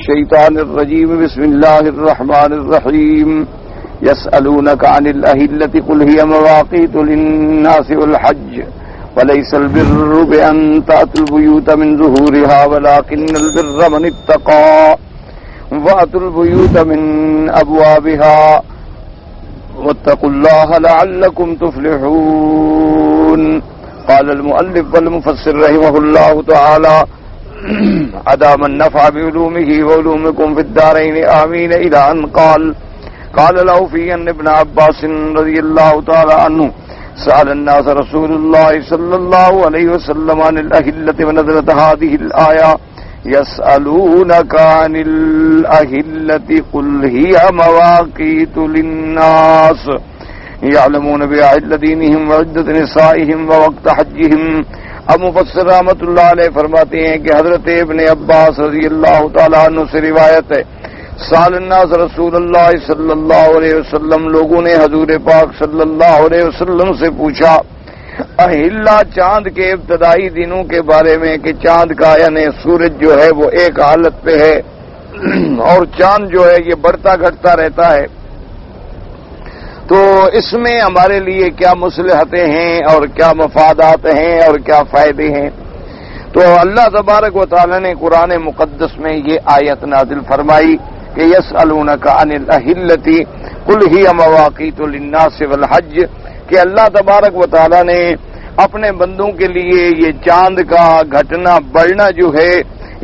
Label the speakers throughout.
Speaker 1: الشيطان الرجيم بسم الله الرحمن الرحيم يسألونك عن الأهلة قل هي مواقيت للناس والحج وليس البر بأن تأتوا البيوت من ظهورها ولكن البر من اتقى وأتوا البيوت من أبوابها واتقوا الله لعلكم تفلحون. قال المؤلف والمفسر رحمه الله تعالى أدام النفع بعلومه وعلومكم في الدارين آمين إلى أن قال له في أن ابن عباس رضي الله تعالى عنه سأل الناس رسول الله صلى الله عليه وسلم عن الأهلة ونزلت هذه الآية يسألونك عن الأهلة قل هي مواقيت للناس يعلمون بأهل دينهم وعدة نسائهم ووقت حجهم. اب مفسر رحمۃ اللہ علیہ فرماتے ہیں کہ حضرت ابن عباس رضی اللہ تعالیٰ عنہ سے روایت ہے سال الناس رسول اللہ صلی اللہ علیہ وسلم، لوگوں نے حضور پاک صلی اللہ علیہ وسلم سے پوچھا اہلا چاند کے ابتدائی دنوں کے بارے میں کہ چاند کا یعنی سورج جو ہے وہ ایک حالت پہ ہے اور چاند جو ہے یہ بڑھتا گھٹتا رہتا ہے، تو اس میں ہمارے لیے کیا مصلحتیں ہیں اور کیا مفادات ہیں اور کیا فائدے ہیں. تو اللہ تبارک و تعالی نے قرآن مقدس میں یہ آیت نازل فرمائی کہ یسألونک عن الأہلة قل ہی مواقیت للناس والحج، کہ اللہ تبارک و تعالی نے اپنے بندوں کے لیے یہ چاند کا گھٹنا بڑھنا جو ہے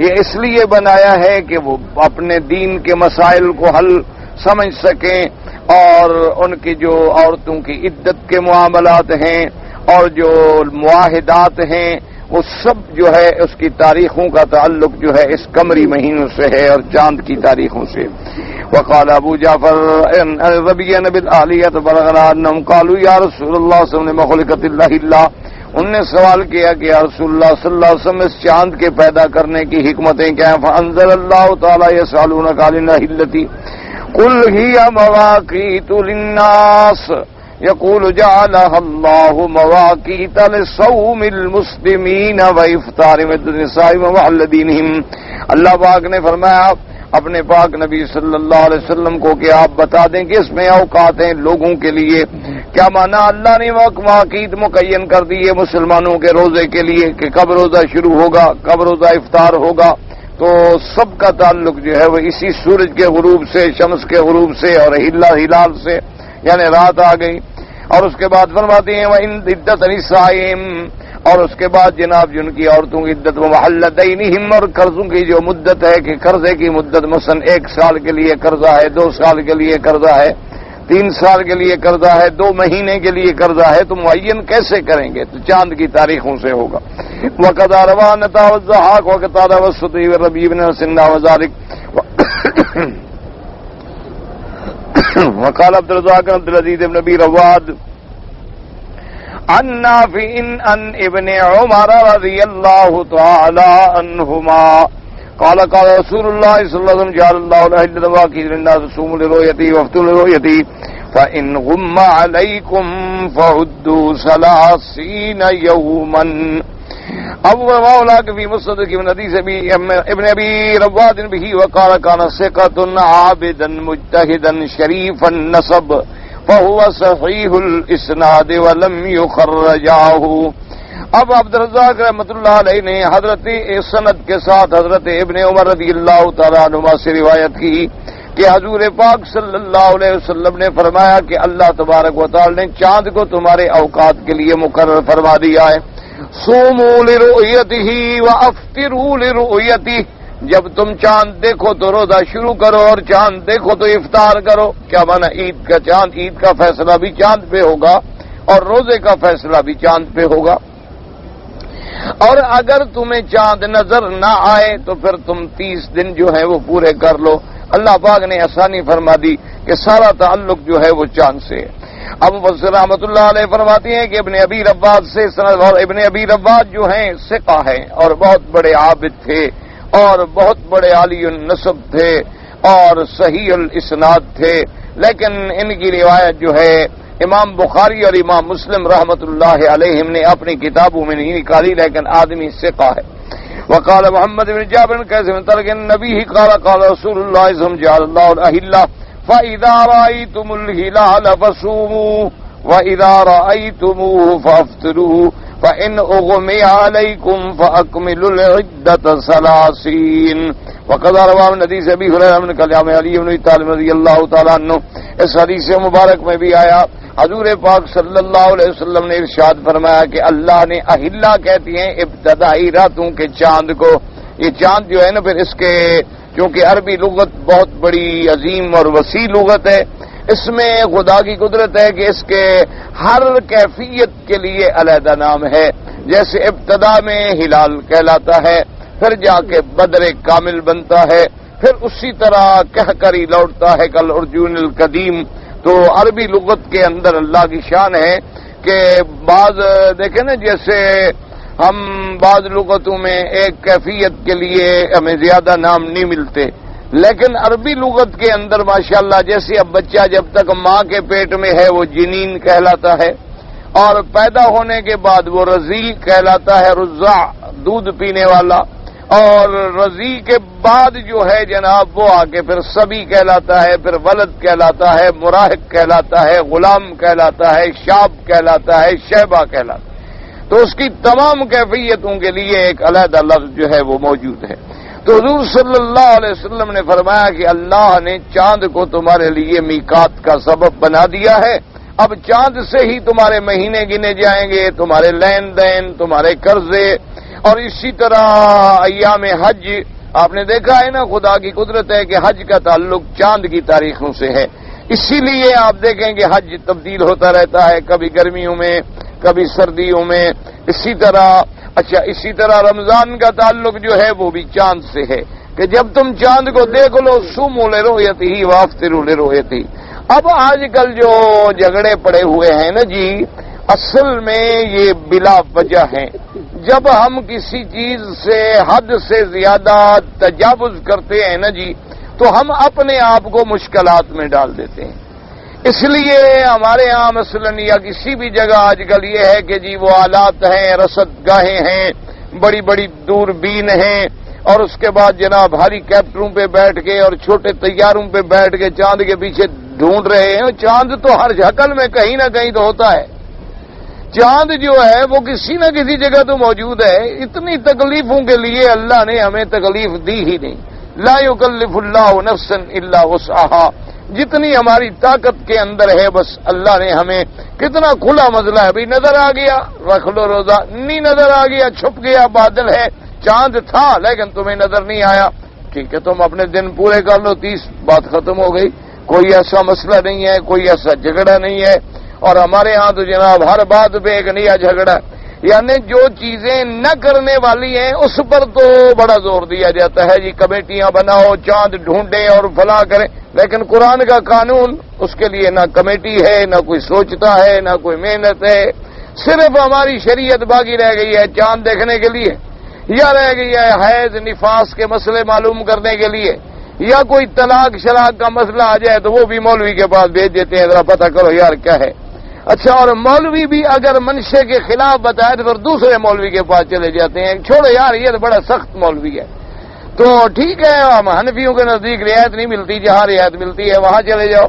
Speaker 1: یہ اس لیے بنایا ہے کہ وہ اپنے دین کے مسائل کو حل سمجھ سکیں اور ان کی جو عورتوں کی عدت کے معاملات ہیں اور جو معاہدات ہیں وہ سب جو ہے اس کی تاریخوں کا تعلق جو ہے اس قمری مہینوں سے ہے اور چاند کی تاریخوں سے. وقال ابو جعفر ربيعة بالآلیۃ بلغنا انهم قالوا یا رسول اللہ صلی اللہ علیہ وسلم خلقت اللہ، ان نے سوال کیا کہ یا رسول اللہ صلی اللہ علیہ وسلم اس چاند کے پیدا کرنے کی حکمتیں کیا ہیں؟ فانزل اللہ تعالی یسألونک عن الأهلة قل هي مواقیت للناس یقول جعلها اللہ مواقیت لصوم المسلمین وافطار النساء ومحل دینہم. اللہ پاک نے فرمایا اپنے پاک نبی صلی اللہ علیہ وسلم کو کہ آپ بتا دیں کہ اس میں اوقات ہیں لوگوں کے لیے. کیا مانا اللہ نے مواقیت مقین کر دی ہے مسلمانوں کے روزے کے لیے کہ کب روزہ شروع ہوگا کب روزہ افطار ہوگا، تو سب کا تعلق جو ہے وہ اسی سورج کے غروب سے، شمس کے غروب سے اور ہلال سے، یعنی رات آ گئی. اور اس کے بعد فرماتے ہیں وَإِنْ عِدَّةَ نِسَائِهِمْ، اور اس کے بعد جناب جن کی عورتوں کی عدت وَمَحَلَّ دَيْنِهِمْ، اور قرضوں کی جو مدت ہے کہ قرضے کی مدت مثلا 1 سال کے لیے قرضہ ہے، 2 سال کے لیے قرضہ ہے، 3 سال کے لیے قرضہ ہے، 2 مہینے کے لیے قرضہ ہے، تو معین کیسے کریں گے؟ تو چاند کی تاریخوں سے ہوگا. وَقَدْ رَوَانَتَا وَالزَّحَاقُ وَقَتَادَ وَالسُّدِّي وَالرَّبِيعِ بْنِ سِنَّا وَذَلِكَ. وقال عبد الرزاق عبد العزيز بن ابي رواد عن نافع عن ابن عمر رضي الله تعالى عنهما قال قال رسول الله صلى الله عليه وسلم جعل الله الأهلة مواقيت للناس صوموا لرؤيته وافطروا لرؤيته فإن غم عليكم فعدوا 30 يوما. ابو رواه في مسند ابن حديث ابن ابي رواد به وقال كان ثقة عابدا مجتهدا شريف النسب فهو صحيح الاسناد ولم يخرجاه. اب عبد الرزاق رحمۃ اللہ علیہ نے حضرت سند کے ساتھ حضرت ابن عمر رضی اللہ تعالیٰ عنہما سے روایت کی کہ حضور پاک صلی اللہ علیہ وسلم نے فرمایا کہ اللہ تبارک و تعالی نے چاند کو تمہارے اوقات کے لیے مقرر فرما دیا ہے. صوموا لرؤيته وافطروا لرؤيته، جب تم چاند دیکھو تو روزہ شروع کرو اور چاند دیکھو تو افطار کرو. کیا مانا عید کا چاند، عید کا فیصلہ بھی چاند پہ ہوگا اور روزے کا فیصلہ بھی چاند پہ ہوگا. اور اگر تمہیں چاند نظر نہ آئے تو پھر تم 30 دن جو ہے وہ پورے کر لو. اللہ پاک نے آسانی فرما دی کہ سارا تعلق جو ہے وہ چاند سے. اب مفسر رحمۃ اللہ علیہ فرماتے ہیں کہ ابن ابی رواد سے سند، اور ابن ابی رواد جو ہیں ثقہ ہیں اور بہت بڑے عابد تھے اور بہت بڑے عالی النسب تھے اور صحیح الاسناد تھے، لیکن ان کی روایت جو ہے امام بخاری اور امام مسلم رحمۃ اللہ علیہم نے اپنی کتابوں میں نہیں نکالی، لیکن آدمی ثقہ ہے. وقال محمد بن جابر کیسے من طرق النبی قال قال رسول اللہ صلی اللہ علیہ وسلم جعل اللہ الاہلہ فاذا رأيتم الهلال فصوموا واذا رأيتموه فافطروا فإن أغمي عليكم فأكملوا العدة 30 وقد روى من حدیث ابی ہریرہ من کلام علی بن ابی طالب رضی اللہ تعالی عنہ. اس حدیث مبارک میں بھی آیا حضور پاک صلی اللہ علیہ وسلم نے ارشاد فرمایا کہ اللہ نے اہلہ کہتی ہیں ابتدائی راتوں کے چاند کو. یہ چاند جو ہے نا پھر اس کے کیونکہ عربی لغت بہت بڑی عظیم اور وسیع لغت ہے، اس میں خدا کی قدرت ہے کہ اس کے ہر کیفیت کے لیے علیحدہ نام ہے. جیسے ابتدا میں ہلال کہلاتا ہے، پھر جا کے بدر کامل بنتا ہے، پھر اسی طرح کہہ کر ہی لوٹتا ہے کل ارجون القدیم. تو عربی لغت کے اندر اللہ کی شان ہے کہ بعض دیکھیں نا جیسے ہم بعض لغتوں میں ایک کیفیت کے لیے ہمیں زیادہ نام نہیں ملتے، لیکن عربی لغت کے اندر ماشاءاللہ جیسے اب بچہ جب تک ماں کے پیٹ میں ہے وہ جنین کہلاتا ہے، اور پیدا ہونے کے بعد وہ رضیع کہلاتا ہے، رضاع دودھ پینے والا، اور رضیع کے بعد جو ہے جناب وہ آگے پھر صبی کہلاتا ہے، پھر ولد کہلاتا ہے، مراہق کہلاتا ہے، غلام کہلاتا ہے، شاب کہلاتا ہے، شیبہ کہلاتا ہے. تو اس کی تمام کیفیتوں کے لیے ایک علیحدہ لفظ جو ہے وہ موجود ہے. تو حضور صلی اللہ علیہ وسلم نے فرمایا کہ اللہ نے چاند کو تمہارے لیے میقات کا سبب بنا دیا ہے. اب چاند سے ہی تمہارے مہینے گنے جائیں گے، تمہارے لین دین، تمہارے قرضے، اور اسی طرح ایام حج. آپ نے دیکھا ہے نا خدا کی قدرت ہے کہ حج کا تعلق چاند کی تاریخوں سے ہے، اسی لیے آپ دیکھیں کہ حج تبدیل ہوتا رہتا ہے، کبھی گرمیوں میں کبھی سردیوں میں. اسی طرح رمضان کا تعلق جو ہے وہ بھی چاند سے ہے کہ جب تم چاند کو دیکھ لو صوموا لرؤیتہ وافطروا لرؤیتہ. اب آج کل جو جھگڑے پڑے ہوئے ہیں نا جی، اصل میں یہ بلا وجہ ہیں. جب ہم کسی چیز سے حد سے زیادہ تجاوز کرتے ہیں نا جی تو ہم اپنے آپ کو مشکلات میں ڈال دیتے ہیں. اس لیے ہمارے یہاں مثلا یا کسی بھی جگہ آج کل یہ ہے کہ جی وہ آلات ہیں، رصد گاہیں ہیں، بڑی بڑی دوربین ہیں، اور اس کے بعد جناب ہیلی کاپٹروں پہ بیٹھ کے اور چھوٹے طیاروں پہ بیٹھ کے چاند کے پیچھے ڈھونڈ رہے ہیں. چاند تو ہر شکل میں کہیں نہ کہیں تو ہوتا ہے. چاند جو ہے وہ کسی نہ کسی جگہ تو موجود ہے. اتنی تکلیفوں کے لیے اللہ نے ہمیں تکلیف دی ہی نہیں. لا یکلف اللہ نفسا الا وسعها. جتنی ہماری طاقت کے اندر ہے بس اللہ نے ہمیں کتنا کھلا مسئلہ ہے. بھائی نظر آ گیا رکھ لو روزہ، نہیں نظر آ گیا چھپ گیا بادل ہے، چاند تھا لیکن تمہیں نظر نہیں آیا، ٹھیک ہے تم اپنے دن پورے کر لو، 30 بات ختم ہو گئی. کوئی ایسا مسئلہ نہیں ہے، کوئی ایسا جھگڑا نہیں ہے. اور ہمارے ہاں تو جناب ہر بات پہ ایک نیا جھگڑا، یعنی جو چیزیں نہ کرنے والی ہیں اس پر تو بڑا زور دیا جاتا ہے. جی کمیٹیاں بناؤ، چاند ڈھونڈیں اور فلاں کریں، لیکن قرآن کا قانون اس کے لیے نہ کمیٹی ہے، نہ کوئی سوچتا ہے، نہ کوئی محنت ہے. صرف ہماری شریعت باقی رہ گئی ہے چاند دیکھنے کے لیے، یا رہ گئی ہے حیض نفاس کے مسئلے معلوم کرنے کے لیے، یا کوئی طلاق شراک کا مسئلہ آ جائے تو وہ بھی مولوی کے پاس بھیج دیتے ہیں ذرا پتہ کرو یار کیا ہے. اچھا، اور مولوی بھی اگر منشے کے خلاف بتائے تو پھر دوسرے مولوی کے پاس چلے جاتے ہیں، چھوڑو یار یہ تو بڑا سخت مولوی ہے. تو ٹھیک ہے ہم حنفیوں کے نزدیک رعایت نہیں ملتی، جہاں رعایت ملتی ہے وہاں چلے جاؤ.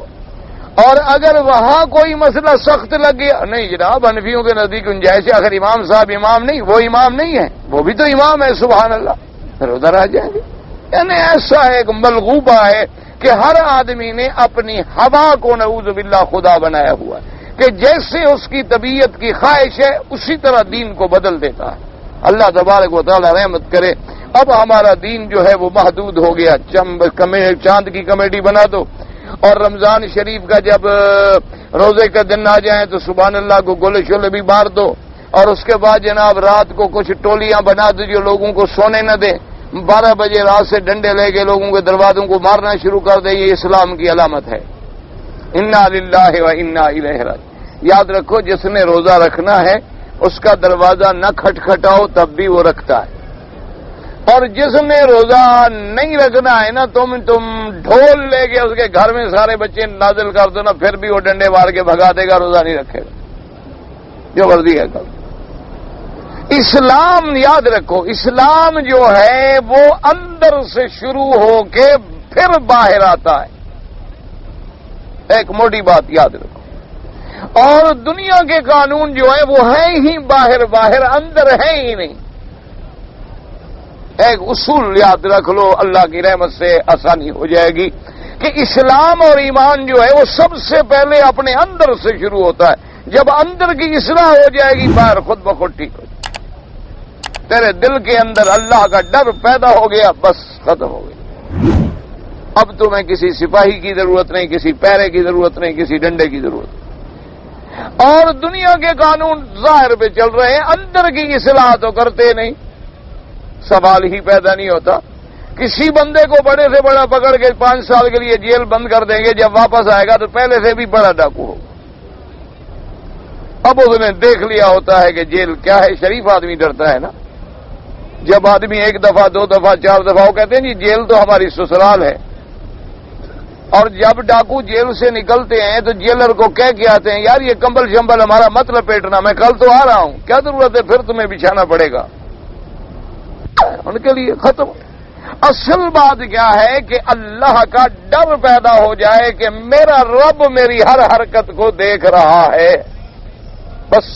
Speaker 1: اور اگر وہاں کوئی مسئلہ سخت لگ گیا، نہیں جناب حنفیوں کے نزدیک گنجائش ہے، اگر امام صاحب امام نہیں، وہ امام نہیں ہے، وہ بھی تو امام ہے سبحان اللہ، پھر ادھر آ جائیں گے. یعنی ایسا ایک ملغوبہ ہے کہ ہر آدمی نے اپنی ہوا کو نعوذ باللہ خدا بنایا ہوا ہے کہ جیسے اس کی طبیعت کی خواہش ہے اسی طرح دین کو بدل دیتا ہے. اللہ تبارک و تعالی رحمت کرے. اب ہمارا دین جو ہے وہ محدود ہو گیا. چاند کی کمیٹی بنا دو، اور رمضان شریف کا جب روزے کا دن آ جائیں تو سبحان اللہ کو گولے شولے بھی مار دو، اور اس کے بعد جناب رات کو کچھ ٹولیاں بنا دو جو لوگوں کو سونے نہ دیں. 12 بجے رات سے ڈنڈے لے کے لوگوں کے دروازوں کو مارنا شروع کر دیں. یہ اسلام کی علامت ہے. انا للہ و انا الیہ راجعون. یاد رکھو جس نے روزہ رکھنا ہے اس کا دروازہ نہ کھٹکھٹاؤ تب بھی وہ رکھتا ہے، اور جس نے روزہ نہیں رکھنا ہے نا تم ڈھول لے کے اس کے گھر میں سارے بچے نازل کر دو نا، پھر بھی وہ ڈنڈے مار کے بھگا دے گا، روزہ نہیں رکھے گا. جو مرضی ہے کل. اسلام یاد رکھو، اسلام جو ہے وہ اندر سے شروع ہو کے پھر باہر آتا ہے، ایک موٹی بات یاد رکھو۔ اور دنیا کے قانون جو ہے وہ ہیں ہی باہر باہر، اندر ہے ہی نہیں۔ ایک اصول یاد رکھ لو، اللہ کی رحمت سے آسانی ہو جائے گی، کہ اسلام اور ایمان جو ہے وہ سب سے پہلے اپنے اندر سے شروع ہوتا ہے۔ جب اندر کی اصلاح ہو جائے گی، باہر خود بخود ٹھیک ہو جائے گی۔ تیرے دل کے اندر اللہ کا ڈر پیدا ہو گیا، بس ختم ہو گئی۔ اب تمہیں کسی سپاہی کی ضرورت نہیں، کسی پیرے کی ضرورت نہیں، کسی ڈنڈے کی ضرورت نہیں۔ اور دنیا کے قانون ظاہر پہ چل رہے ہیں، اندر کی اصلاح تو کرتے نہیں، سوال ہی پیدا نہیں ہوتا۔ کسی بندے کو بڑے سے بڑا پکڑ کے 5 سال کے لیے جیل بند کر دیں گے، جب واپس آئے گا تو پہلے سے بھی بڑا ڈاکو ہوگا۔ اب اس نے دیکھ لیا ہوتا ہے کہ جیل کیا ہے، شریف آدمی ڈرتا ہے نا۔ جب آدمی 1 دفعہ 2 دفعہ 4 دفعہ وہ کہتے ہیں جی جیل تو ہماری سسرال ہے، اور جب ڈاکو جیل سے نکلتے ہیں تو جیلر کو کہہ کے آتے ہیں یار یہ کمبل شمبل ہمارا مت لپیٹنا، میں کل تو آ رہا ہوں، کیا ضرورت ہے پھر تمہیں بچھانا پڑے گا۔ ان کے لیے ختم۔ اصل بات کیا ہے کہ اللہ کا ڈر پیدا ہو جائے کہ میرا رب میری ہر حرکت کو دیکھ رہا ہے، بس۔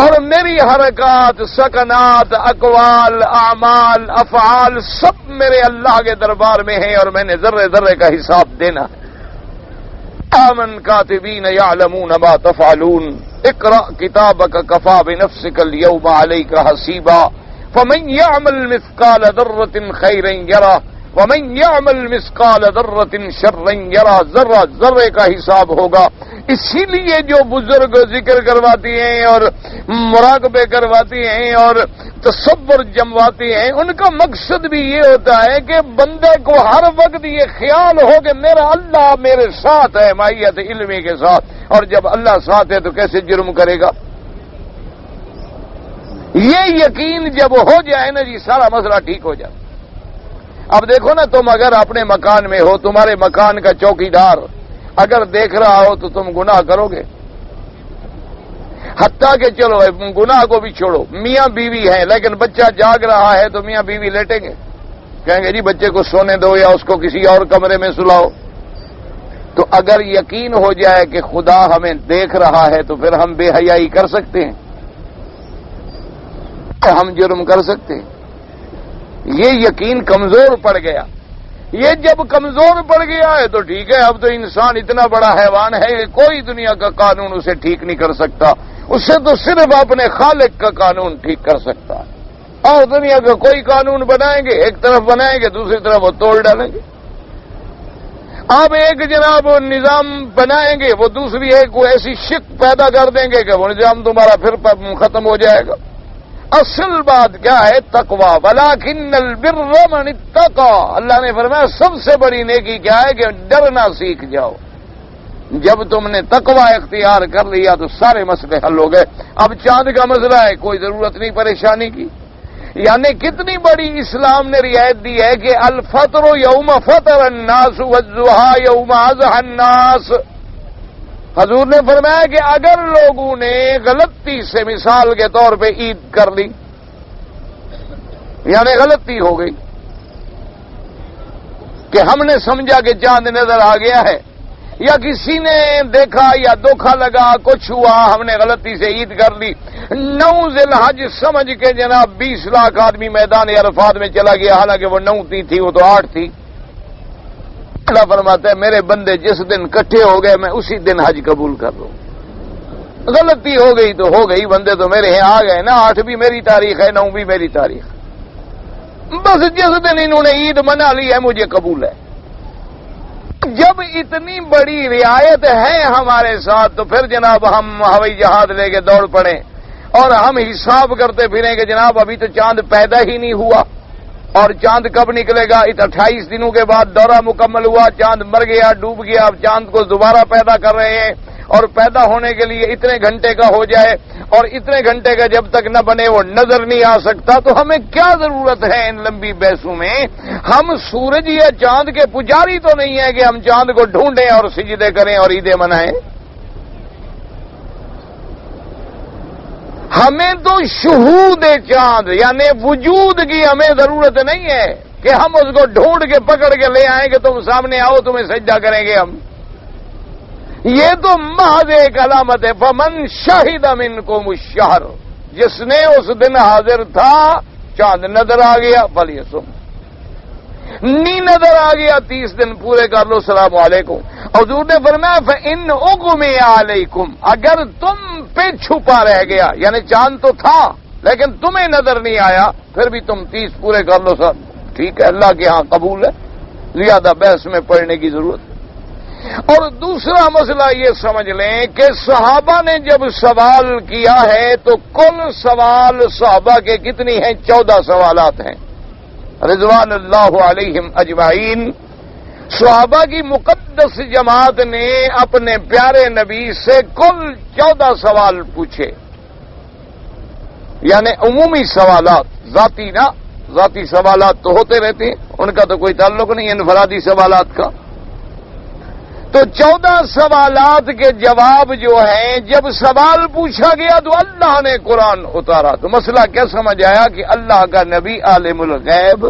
Speaker 1: اور میری حرکات، سکنات، اقوال، اعمال، افعال سب میرے اللہ کے دربار میں ہیں، اور میں نے ذرے ذرے کا حساب دینا ہے۔ آمن کاتبین یعلمون ما تفعلون اقرأ کتابک کفی بنفسک اليوم علیک حسیبا فمن یعمل مثقال ذرة خیرا یرہ ومن یعمل مثقال ذرة شرا یرہ، ذرہ ذرے کا حساب ہوگا۔ اسی لیے جو بزرگ ذکر کرواتی ہیں اور مراقبے کرواتی ہیں اور تصور جمواتی ہیں، ان کا مقصد بھی یہ ہوتا ہے کہ بندے کو ہر وقت یہ خیال ہو کہ میرا اللہ میرے ساتھ ہے، مائیت علمی کے ساتھ، اور جب اللہ ساتھ ہے تو کیسے جرم کرے گا۔ یہ یقین جب ہو جائے نا جی، سارا مسئلہ ٹھیک ہو جائے۔ اب دیکھو نا، تم اگر اپنے مکان میں ہو، تمہارے مکان کا چوکیدار اگر دیکھ رہا ہو تو تم گناہ کرو گے؟ حتیٰ کہ چلو گناہ کو بھی چھوڑو، میاں بیوی ہیں لیکن بچہ جاگ رہا ہے تو میاں بیوی لیٹیں گے؟ کہیں گے جی بچے کو سونے دو یا اس کو کسی اور کمرے میں سلاؤ۔ تو اگر یقین ہو جائے کہ خدا ہمیں دیکھ رہا ہے تو پھر ہم بے حیائی کر سکتے ہیں، ہم جرم کر سکتے ہیں؟ یہ یقین کمزور پڑ گیا۔ یہ جب کمزور پڑ گیا ہے تو ٹھیک ہے، اب تو انسان اتنا بڑا حیوان ہے کہ کوئی دنیا کا قانون اسے ٹھیک نہیں کر سکتا، اسے تو صرف اپنے خالق کا قانون ٹھیک کر سکتا ہے۔ اور دنیا کا کوئی قانون بنائیں گے، ایک طرف بنائیں گے دوسری طرف وہ توڑ ڈالیں گے۔ آپ ایک جناب نظام بنائیں گے، وہ دوسری ایک کو ایسی شک پیدا کر دیں گے کہ وہ نظام تمہارا پھر ختم ہو جائے گا۔ اصل بات کیا ہے؟ تقوی، ولکن البر من اتقى۔ اللہ نے فرمایا سب سے بڑی نیکی کیا ہے کہ ڈرنا سیکھ جاؤ۔ جب تم نے تقوی اختیار کر لیا تو سارے مسئلے حل ہو گئے۔ اب چاند کا مسئلہ ہے، کوئی ضرورت نہیں پریشانی کی۔ یعنی کتنی بڑی اسلام نے رعایت دی ہے کہ الفطر یوم فطر الناس والضحى یوم اضحى الناس۔ حضور نے فرمایا کہ اگر لوگوں نے غلطی سے مثال کے طور پہ عید کر لی، یعنی غلطی ہو گئی کہ ہم نے سمجھا کہ چاند نظر آ گیا ہے، یا کسی نے دیکھا یا دھوکا لگا، کچھ ہوا، ہم نے غلطی سے عید کر لی، 9 ذی الحج سمجھ کے جناب 20 لاکھ آدمی میدان عرفات میں چلا گیا، حالانکہ وہ 9 تھی وہ تو 8 تھی۔ اللہ فرماتا ہے میرے بندے جس دن کٹھے ہو گئے میں اسی دن حج قبول کر لوں۔ غلطی ہو گئی تو ہو گئی، بندے تو میرے یہاں آ گئے نا، 8 بھی میری تاریخ ہے، 9 بھی میری تاریخ، بس جس دن انہوں نے عید منا لی ہے مجھے قبول ہے۔ جب اتنی بڑی رعایت ہے ہمارے ساتھ تو پھر جناب ہم ہوائی جہاز لے کے دوڑ پڑیں اور ہم حساب کرتے پھریں کہ جناب ابھی تو چاند پیدا ہی نہیں ہوا، اور چاند کب نکلے گا؟ 28 دنوں کے بعد دورہ مکمل ہوا، چاند مر گیا، ڈوب گیا، اب چاند کو دوبارہ پیدا کر رہے ہیں، اور پیدا ہونے کے لیے اتنے گھنٹے کا ہو جائے، اور اتنے گھنٹے کا جب تک نہ بنے وہ نظر نہیں آ سکتا۔ تو ہمیں کیا ضرورت ہے ان لمبی بحثوں میں؟ ہم سورج یا چاند کے پجاری تو نہیں ہیں کہ ہم چاند کو ڈھونڈیں اور سجدے کریں اور عیدیں منائیں۔ ہمیں تو شہود چاند یعنی وجود کی ہمیں ضرورت نہیں ہے کہ ہم اس کو ڈھونڈ کے پکڑ کے لے آئیں کہ تم سامنے آؤ تمہیں سجدہ کریں گے ہم. یہ تو محض ایک علامت ہے. فمن شہد منکم الشہر، جس نے اس دن حاضر تھا چاند نظر آ گیا فلیصم، نہیں نظر آ گیا 30 دن پورے کر لو السلام علیکم. حضور نے فرمایا فإن اغمی علیکم، اگر تم پہ چھپا رہ گیا یعنی چاند تو تھا لیکن تمہیں نظر نہیں آیا پھر بھی تم 30 پورے کر لو سر، ٹھیک ہے اللہ کے ہاں قبول ہے، زیادہ بحث میں پڑھنے کی ضرورت. اور دوسرا مسئلہ یہ سمجھ لیں کہ صحابہ نے جب سوال کیا ہے تو کل سوال صحابہ کے کتنی ہیں؟ 14 سوالات ہیں رضوان اللہ علیہم اجمعین. صحابہ کی مقدس جماعت نے اپنے پیارے نبی سے کل 14 سوال پوچھے، یعنی عمومی سوالات، ذاتی سوالات تو ہوتے رہتے ہیں، ان کا تو کوئی تعلق نہیں انفرادی سوالات کا. تو 14 سوالات کے جواب جو ہیں، جب سوال پوچھا گیا تو اللہ نے قرآن اتارا. تو مسئلہ کیا سمجھ آیا کہ اللہ کا نبی عالم الغیب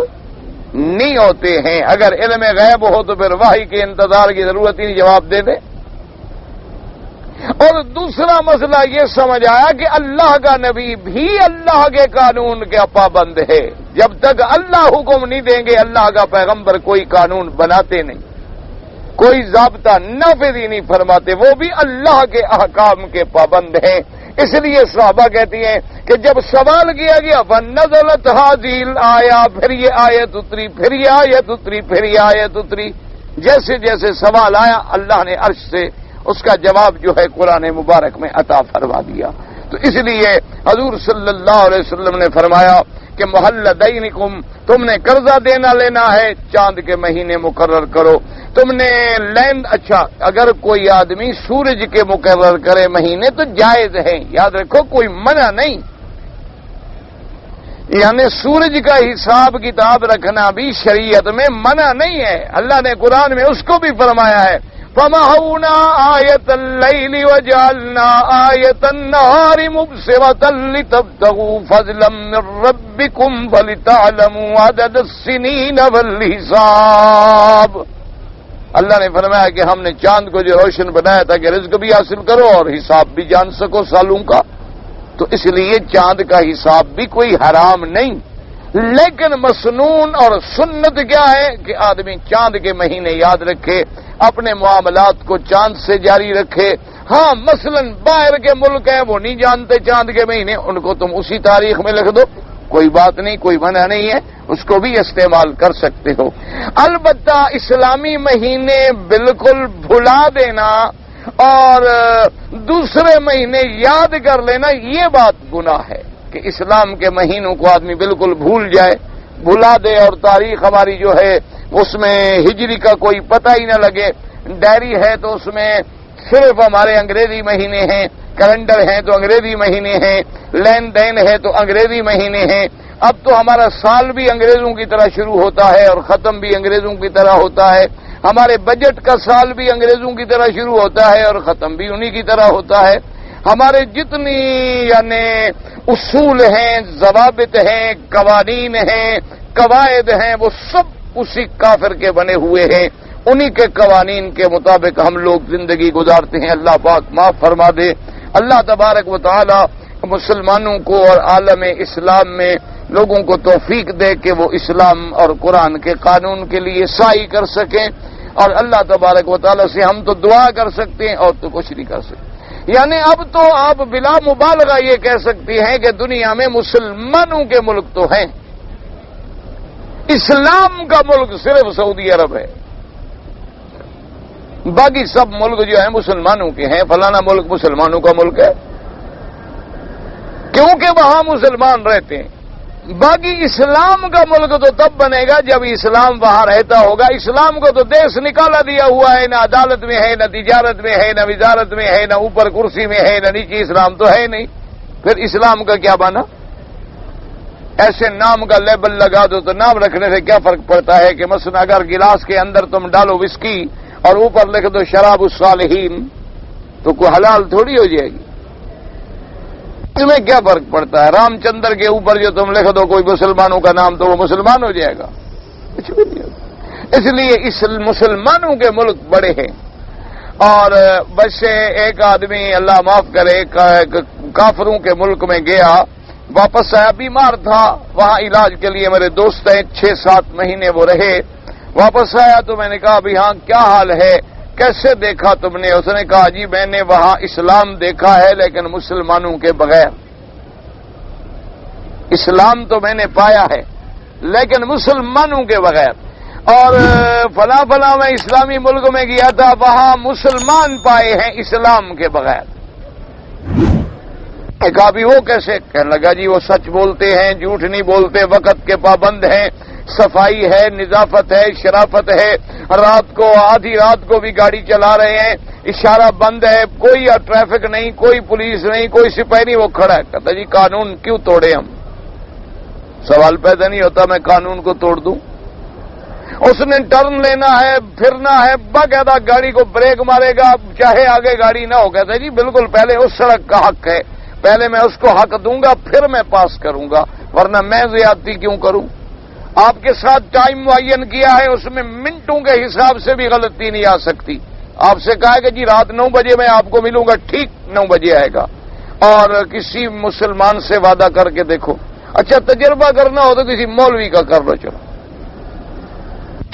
Speaker 1: نہیں ہوتے ہیں. اگر علم غیب ہو تو پھر وحی کے انتظار کی ضرورت ہی نہیں، جواب دے دے. اور دوسرا مسئلہ یہ سمجھ آیا کہ اللہ کا نبی بھی اللہ کے قانون کا پابند ہے. جب تک اللہ حکم نہیں دیں گے اللہ کا پیغمبر کوئی قانون بناتے نہیں، کوئی ضابطہ نافذ ہی نہیں فرماتے، وہ بھی اللہ کے احکام کے پابند ہیں. اس لیے صحابہ کہتی ہیں کہ جب سوال کیا گیا فَنَزَلَتْ هَذِهِ الْآيَةُ، پھر یہ آیت اتری، پھر یہ آیت اتری، پھر یہ آیت اتری، جیسے جیسے سوال آیا اللہ نے عرش سے اس کا جواب جو ہے قرآن مبارک میں عطا فرما دیا. تو اس لیے حضور صلی اللہ علیہ وسلم نے فرمایا کہ محل دینکم، تم نے قرضہ دینا لینا ہے چاند کے مہینے مقرر کرو. تم نے لینڈ، اچھا اگر کوئی آدمی سورج کے مقرر کرے مہینے تو جائز ہے، یاد رکھو کوئی منع نہیں. یعنی سورج کا حساب کتاب رکھنا بھی شریعت میں منع نہیں ہے. اللہ نے قرآن میں اس کو بھی فرمایا ہے فَمَحَوْنَا آیَةَ اللَّيْلِ وَجَعَلْنَا آیَةَ النَّهَارِ مُبْصِرَةً لِتَبْتَغُوا فَضْلًا مِّن رَّبِّكُمْ وَلِتَعْلَمُوا عَدَدَ السِّنِينَ وَالْحِسَابَ. اللہ نے فرمایا کہ ہم نے چاند کو جو روشن بنایا تھا کہ رزق بھی حاصل کرو اور حساب بھی جان سکو سالوں کا. تو اس لیے چاند کا حساب بھی کوئی حرام نہیں، لیکن مسنون اور سنت کیا ہے کہ آدمی چاند کے مہینے یاد رکھے، اپنے معاملات کو چاند سے جاری رکھے. ہاں مثلا باہر کے ملک ہیں وہ نہیں جانتے چاند کے مہینے، ان کو تم اسی تاریخ میں لکھ دو، کوئی بات نہیں، کوئی منع نہیں ہے، اس کو بھی استعمال کر سکتے ہو. البتہ اسلامی مہینے بالکل بھلا دینا اور دوسرے مہینے یاد کر لینا یہ بات گناہ ہے کہ اسلام کے مہینوں کو آدمی بالکل بھول جائے، بھلا دے اور تاریخ ہماری جو ہے اس میں ہجری کا کوئی پتہ ہی نہ لگے. ڈائری ہے تو اس میں صرف ہمارے انگریزی مہینے ہیں، کیلنڈر ہیں تو انگریزی مہینے ہیں، لین دین ہے تو انگریزی مہینے ہیں. اب تو ہمارا سال بھی انگریزوں کی طرح شروع ہوتا ہے اور ختم بھی انگریزوں کی طرح ہوتا ہے. ہمارے بجٹ کا سال بھی انگریزوں کی طرح شروع ہوتا ہے اور ختم بھی انہی کی طرح ہوتا ہے. ہمارے جتنی یعنی اصول ہیں، ضوابط ہیں، قوانین ہیں، قواعد ہیں، وہ سب اسی کافر کے بنے ہوئے ہیں. انہی کے قوانین کے مطابق ہم لوگ زندگی گزارتے ہیں. اللہ پاک معاف فرما دے. اللہ تبارک و تعالی مسلمانوں کو اور عالم اسلام میں لوگوں کو توفیق دے کہ وہ اسلام اور قرآن کے قانون کے لیے سعی کر سکیں. اور اللہ تبارک و تعالی سے ہم تو دعا کر سکتے ہیں اور تو کچھ نہیں کر سکتے. یعنی اب تو آپ بلا مبالغہ یہ کہہ سکتی ہیں کہ دنیا میں مسلمانوں کے ملک تو ہیں، اسلام کا ملک صرف سعودی عرب ہے، باقی سب ملک جو ہیں مسلمانوں کے ہیں. فلانا ملک مسلمانوں کا ملک ہے کیونکہ وہاں مسلمان رہتے ہیں. باقی اسلام کا ملک تو تب بنے گا جب اسلام وہاں رہتا ہوگا. اسلام کو تو دیش نکالا دیا ہوا ہے، نہ عدالت میں ہے، نہ تجارت میں ہے، نہ وزارت میں ہے، نہ اوپر کرسی میں ہے، نہ نیچے. اسلام تو ہے نہیں، پھر اسلام کا کیا بنا؟ ایسے نام کا لیبل لگا دو تو نام رکھنے سے کیا فرق پڑتا ہے کہ مثلا اگر گلاس کے اندر تم ڈالو وسکی اور اوپر لکھ دو شراب الصالحین تو کوئی حلال تھوڑی ہو جائے گی. اس میں کیا فرق پڑتا ہے؟ رام چندر کے اوپر جو تم لکھ دو کوئی مسلمانوں کا نام تو وہ مسلمان ہو جائے گا؟ کچھ بھی نہیں ہوتا۔ اس لیے اس مسلمانوں کے ملک بڑے ہیں، اور بس ایک آدمی اللہ معاف کرے کافروں کے ملک میں گیا، واپس آیا، بیمار تھا، وہاں علاج کے لیے میرے دوست ہیں، 6-7 مہینے وہ رہے، واپس آیا تو میں نے کہا ابھی ہاں کیا حال ہے، کیسے دیکھا تم نے؟ اس نے کہا جی میں نے وہاں اسلام دیکھا ہے لیکن مسلمانوں کے بغیر، اسلام تو میں نے پایا ہے لیکن مسلمانوں کے بغیر، اور فلاں فلاں میں اسلامی ملک میں گیا تھا وہاں مسلمان پائے ہیں اسلام کے بغیر۔ کہا بھی وہ کیسے؟ کہنے لگا جی وہ سچ بولتے ہیں، جھوٹ نہیں بولتے، وقت کے پابند ہیں، صفائی ہے، نظافت ہے، شرافت ہے، رات کو آدھی رات کو بھی گاڑی چلا رہے ہیں، اشارہ بند ہے، کوئی ٹریفک نہیں، کوئی پولیس نہیں، کوئی سپاہی نہیں، وہ کھڑا ہے۔ کہتا جی قانون کیوں توڑے ہم؟ سوال پیدا نہیں ہوتا میں قانون کو توڑ دوں؟ اس نے ٹرن لینا ہے، پھرنا ہے، باقاعدہ گاڑی کو بریک مارے گا چاہے آگے گاڑی نہ ہو۔ کہتا جی بالکل پہلے اس سڑک کا حق ہے، پہلے میں اس کو حق دوں گا پھر میں پاس کروں گا، ورنہ میں زیادتی کیوں کروں؟ آپ کے ساتھ ٹائم معین کیا ہے، اس میں منٹوں کے حساب سے بھی غلطی نہیں آ سکتی۔ آپ سے کہا کہ جی رات 9 بجے میں آپ کو ملوں گا، ٹھیک 9 بجے آئے گا۔ اور کسی مسلمان سے وعدہ کر کے دیکھو، اچھا تجربہ کرنا ہو تو کسی مولوی کا کر لو، چلو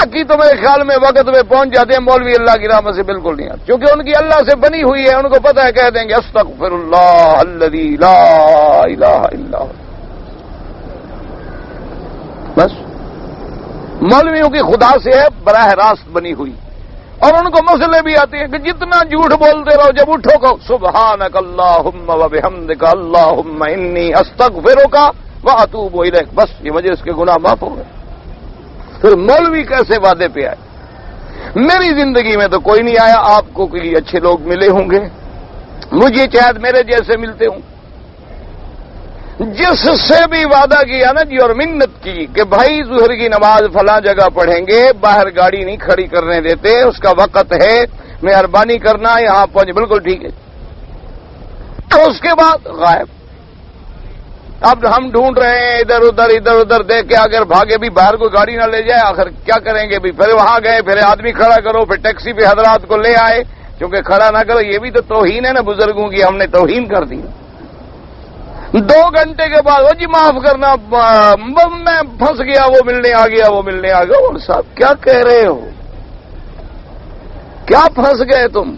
Speaker 1: کی تو میرے خیال میں وقت میں پہنچ جاتے ہیں، مولوی اللہ کی رحمت سے بالکل نہیں آتے، کیونکہ ان کی اللہ سے بنی ہوئی ہے، ان کو پتہ ہے، کہہ دیں گے استغفر اللہ الذی لا الہ الا ہو، بس مولویوں کی خدا سے ہے براہ راست بنی ہوئی، اور ان کو مسئلے بھی آتے ہیں کہ جتنا جھوٹ بولتے رہو، جب اٹھو کہ سبحانک اللہم و بحمدک اللہم انی استغفرک و اتوب الیک، بس یہ مجلس کے گناہ معاف ہو گئے۔ پھر مولوی کیسے وعدے پہ آئے؟ میری زندگی میں تو کوئی نہیں آیا، آپ کو کوئی اچھے لوگ ملے ہوں گے، مجھے شاید میرے جیسے ملتے ہوں، جس سے بھی وعدہ کیا نا جی اور منت کی کہ بھائی ظہر کی نماز فلاں جگہ پڑھیں گے، باہر گاڑی نہیں کھڑی کرنے دیتے، اس کا وقت ہے، مہربانی کرنا یہاں پہنچ، بالکل ٹھیک ہے، اس کے بعد غائب۔ اب ہم ڈھونڈ رہے ہیں ادھر ادھر دیکھ کے، اگر بھاگے بھی باہر کو گاڑی نہ لے جائے آخر کیا کریں گے بھی؟ پھر وہاں گئے، پھر آدمی کھڑا کرو، پھر ٹیکسی پہ حضرات کو لے آئے، کیونکہ کھڑا نہ کرو یہ بھی تو توہین ہے نا بزرگوں کی، ہم نے توہین کر دی۔ 2 گھنٹے کے بعد وہ جی معاف کرنا میں پھنس گیا، وہ ملنے آ گیا، وہ ملنے آ گیا۔ اور صاحب کیا کہہ رہے ہو؟ کیا پھنس گئے تم؟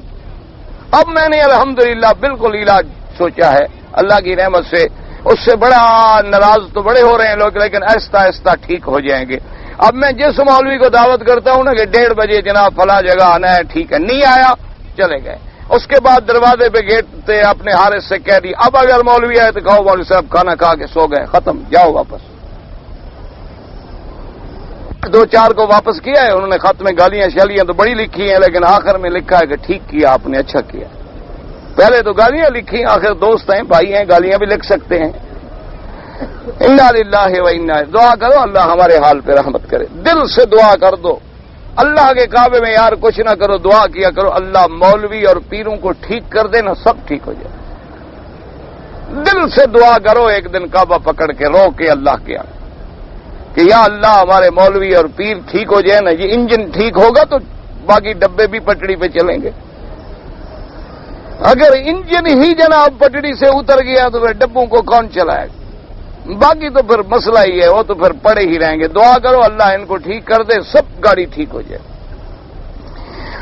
Speaker 1: اب میں نے الحمدللہ بالکل علاج سوچا ہے اللہ کی رحمت سے، اس سے بڑا ناراض تو بڑے ہو رہے ہیں لوگ، لیکن آہستہ آہستہ ٹھیک ہو جائیں گے۔ اب میں جس مولوی کو دعوت کرتا ہوں نا کہ 1:30 بجے جناب فلاں جگہ آنا ہے، ٹھیک ہے، نہیں آیا چلے گئے، اس کے بعد دروازے پہ گیٹ پہ اپنے حارث سے کہہ دی، اب اگر مولوی آئے تو کہو مولوی صاحب کھانا کھا کے سو گئے، ختم، جاؤ واپس۔ 2-4 کو واپس کیا ہے، انہوں نے خط میں گالیاں شالیاں تو بڑی لکھی ہیں، لیکن آخر میں لکھا ہے کہ ٹھیک کیا آپ نے، اچھا کیا۔ پہلے تو گالیاں لکھی، آخر دوست ہیں، بھائی ہیں، گالیاں بھی لکھ سکتے ہیں۔ انا للہ و انا، دعا کرو اللہ ہمارے حال پہ رحمت کرے، دل سے دعا کر دو، اللہ کے کعبے میں یار کچھ نہ کرو، دعا کیا کرو اللہ مولوی اور پیروں کو ٹھیک کر دے نا، سب ٹھیک ہو جائے۔ دل سے دعا کرو، ایک دن کعبہ پکڑ کے رو کے اللہ کیا کہ یا اللہ ہمارے مولوی اور پیر ٹھیک ہو جائے نا، یہ انجن ٹھیک ہوگا تو باقی ڈبے بھی پٹڑی پہ چلیں گے، اگر انجن ہی جناب پٹڑی سے اتر گیا تو پھر ڈبوں کو کون چلائے گا؟ باقی تو پھر مسئلہ ہی ہے، وہ تو پھر پڑے ہی رہیں گے۔ دعا کرو اللہ ان کو ٹھیک کر دے، سب گاڑی ٹھیک ہو جائے۔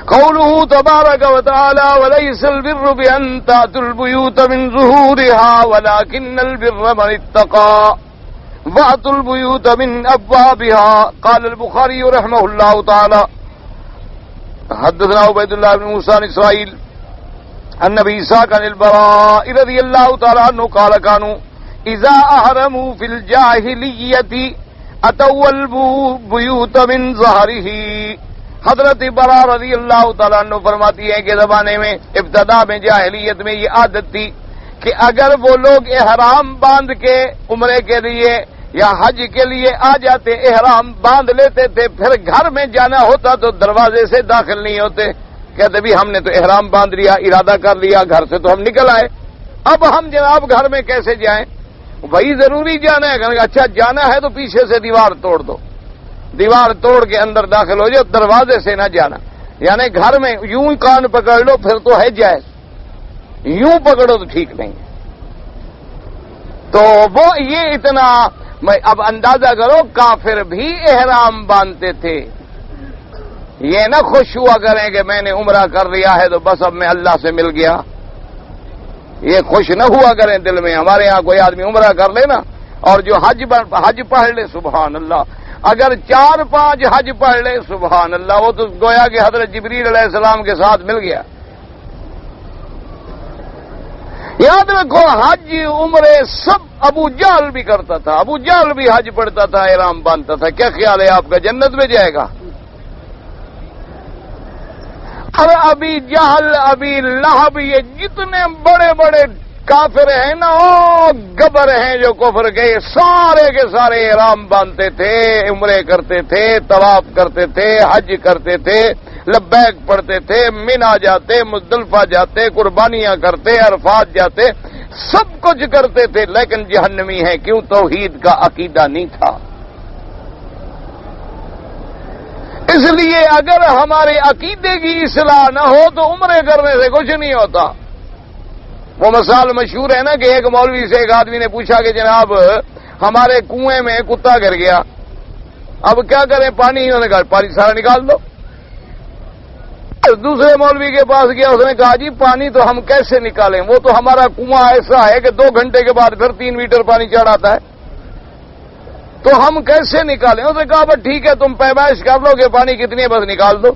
Speaker 1: قوله تبارک و تعالی ولیس البر بان تاتوا البیوت من ظہورها ولکن البر من اتقى واتوا البیوت من ابوابها۔ قال البخاری رحمہ اللہ تعالی حدثنا عبید اللہ بن موسیٰ بن اسرائیل عن ابی اسحاق عن البراء رضی اللہ تعالی عنہ قال كانوا اذا احرموا في الجاہلیۃ اتوا البیوت من ظہرہ۔ حضرت برا رضی اللہ تعالیٰ عنہ فرماتی ہیں کہ زمانے میں ابتدا میں جاہلیت میں یہ عادت تھی کہ اگر وہ لوگ احرام باندھ کے عمرے کے لیے یا حج کے لیے آ جاتے، احرام باندھ لیتے تھے، پھر گھر میں جانا ہوتا تو دروازے سے داخل نہیں ہوتے، کہتے بھی ہم نے تو احرام باندھ لیا، ارادہ کر لیا، گھر سے تو ہم نکل آئے، اب ہم جناب گھر میں کیسے جائیں؟ وہی ضروری جانا ہے. اچھا جانا ہے تو پیچھے سے دیوار توڑ دو، دیوار توڑ کے اندر داخل ہو جاؤ، دروازے سے نہ جانا. یعنی گھر میں یوں ہی کان پکڑ لو پھر تو ہے جائز، یوں پکڑو تو ٹھیک نہیں. تو وہ یہ اتنا اب اندازہ کرو، کافر بھی احرام باندھتے تھے. یہ نہ خوش ہوا کریں کہ میں نے عمرہ کر لیا ہے تو بس اب میں اللہ سے مل گیا. یہ خوش نہ ہوا کریں دل میں. ہمارے ہاں کوئی آدمی عمرہ کر لے نا اور جو حج پڑھ لے، سبحان اللہ، اگر 4-5 حج پڑھ لے، سبحان اللہ، وہ تو گویا کہ حضرت جبریل علیہ السلام کے ساتھ مل گیا. یاد رکھو، حج عمرے سب ابو جہل بھی کرتا تھا. ابو جہل بھی حج پڑھتا تھا، احرام باندھتا تھا. کیا خیال ہے آپ کا، جنت میں جائے گا؟ اور ابی جہل، ابی لہب، یہ جتنے بڑے بڑے کافر ہیں نا، وہ گبر ہیں جو کفر کے، سارے کے سارے احرام باندھتے تھے، عمرے کرتے تھے، طواف کرتے تھے، حج کرتے تھے، لبیک پڑھتے تھے، مینا جاتے، مزدلفہ جاتے، قربانیاں کرتے، عرفات جاتے، سب کچھ کرتے تھے، لیکن جہنمی ہیں. کیوں؟ توحید کا عقیدہ نہیں تھا. اس لیے اگر ہمارے عقیدے کی اصلاح نہ ہو تو عمرے کرنے سے کچھ نہیں ہوتا. وہ مثال مشہور ہے نا کہ ایک مولوی سے ایک آدمی نے پوچھا کہ جناب ہمارے کنویں میں کتا گر گیا، اب کیا کریں؟ پانی، انہوں نے کہا پانی سارا نکال دو. دوسرے مولوی کے پاس گیا، اس نے کہا جی پانی تو ہم کیسے نکالیں، وہ تو ہمارا کنواں ایسا ہے کہ 2 گھنٹے کے بعد پھر 3 میٹر پانی چڑھ آتا ہے، تو ہم کیسے نکالیں؟ اس نے کہا بس ٹھیک ہے، تم پیمائش کر لو کہ پانی کتنی ہے، بس نکال دو.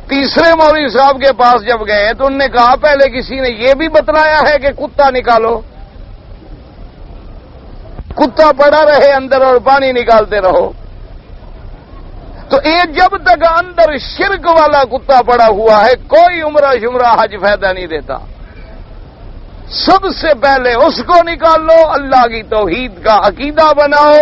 Speaker 1: تیسرے مولوی صاحب کے پاس جب گئے تو انہوں نے کہا پہلے کسی نے یہ بھی بتلایا ہے کہ کتا نکالو؟ کتا پڑا رہے اندر اور پانی نکالتے رہو. تو یہ جب تک اندر شرک والا کتا پڑا ہوا ہے، کوئی عمرہ شمرہ حج فائدہ نہیں دیتا. سب سے پہلے اس کو نکال لو، اللہ کی توحید کا عقیدہ بناؤ،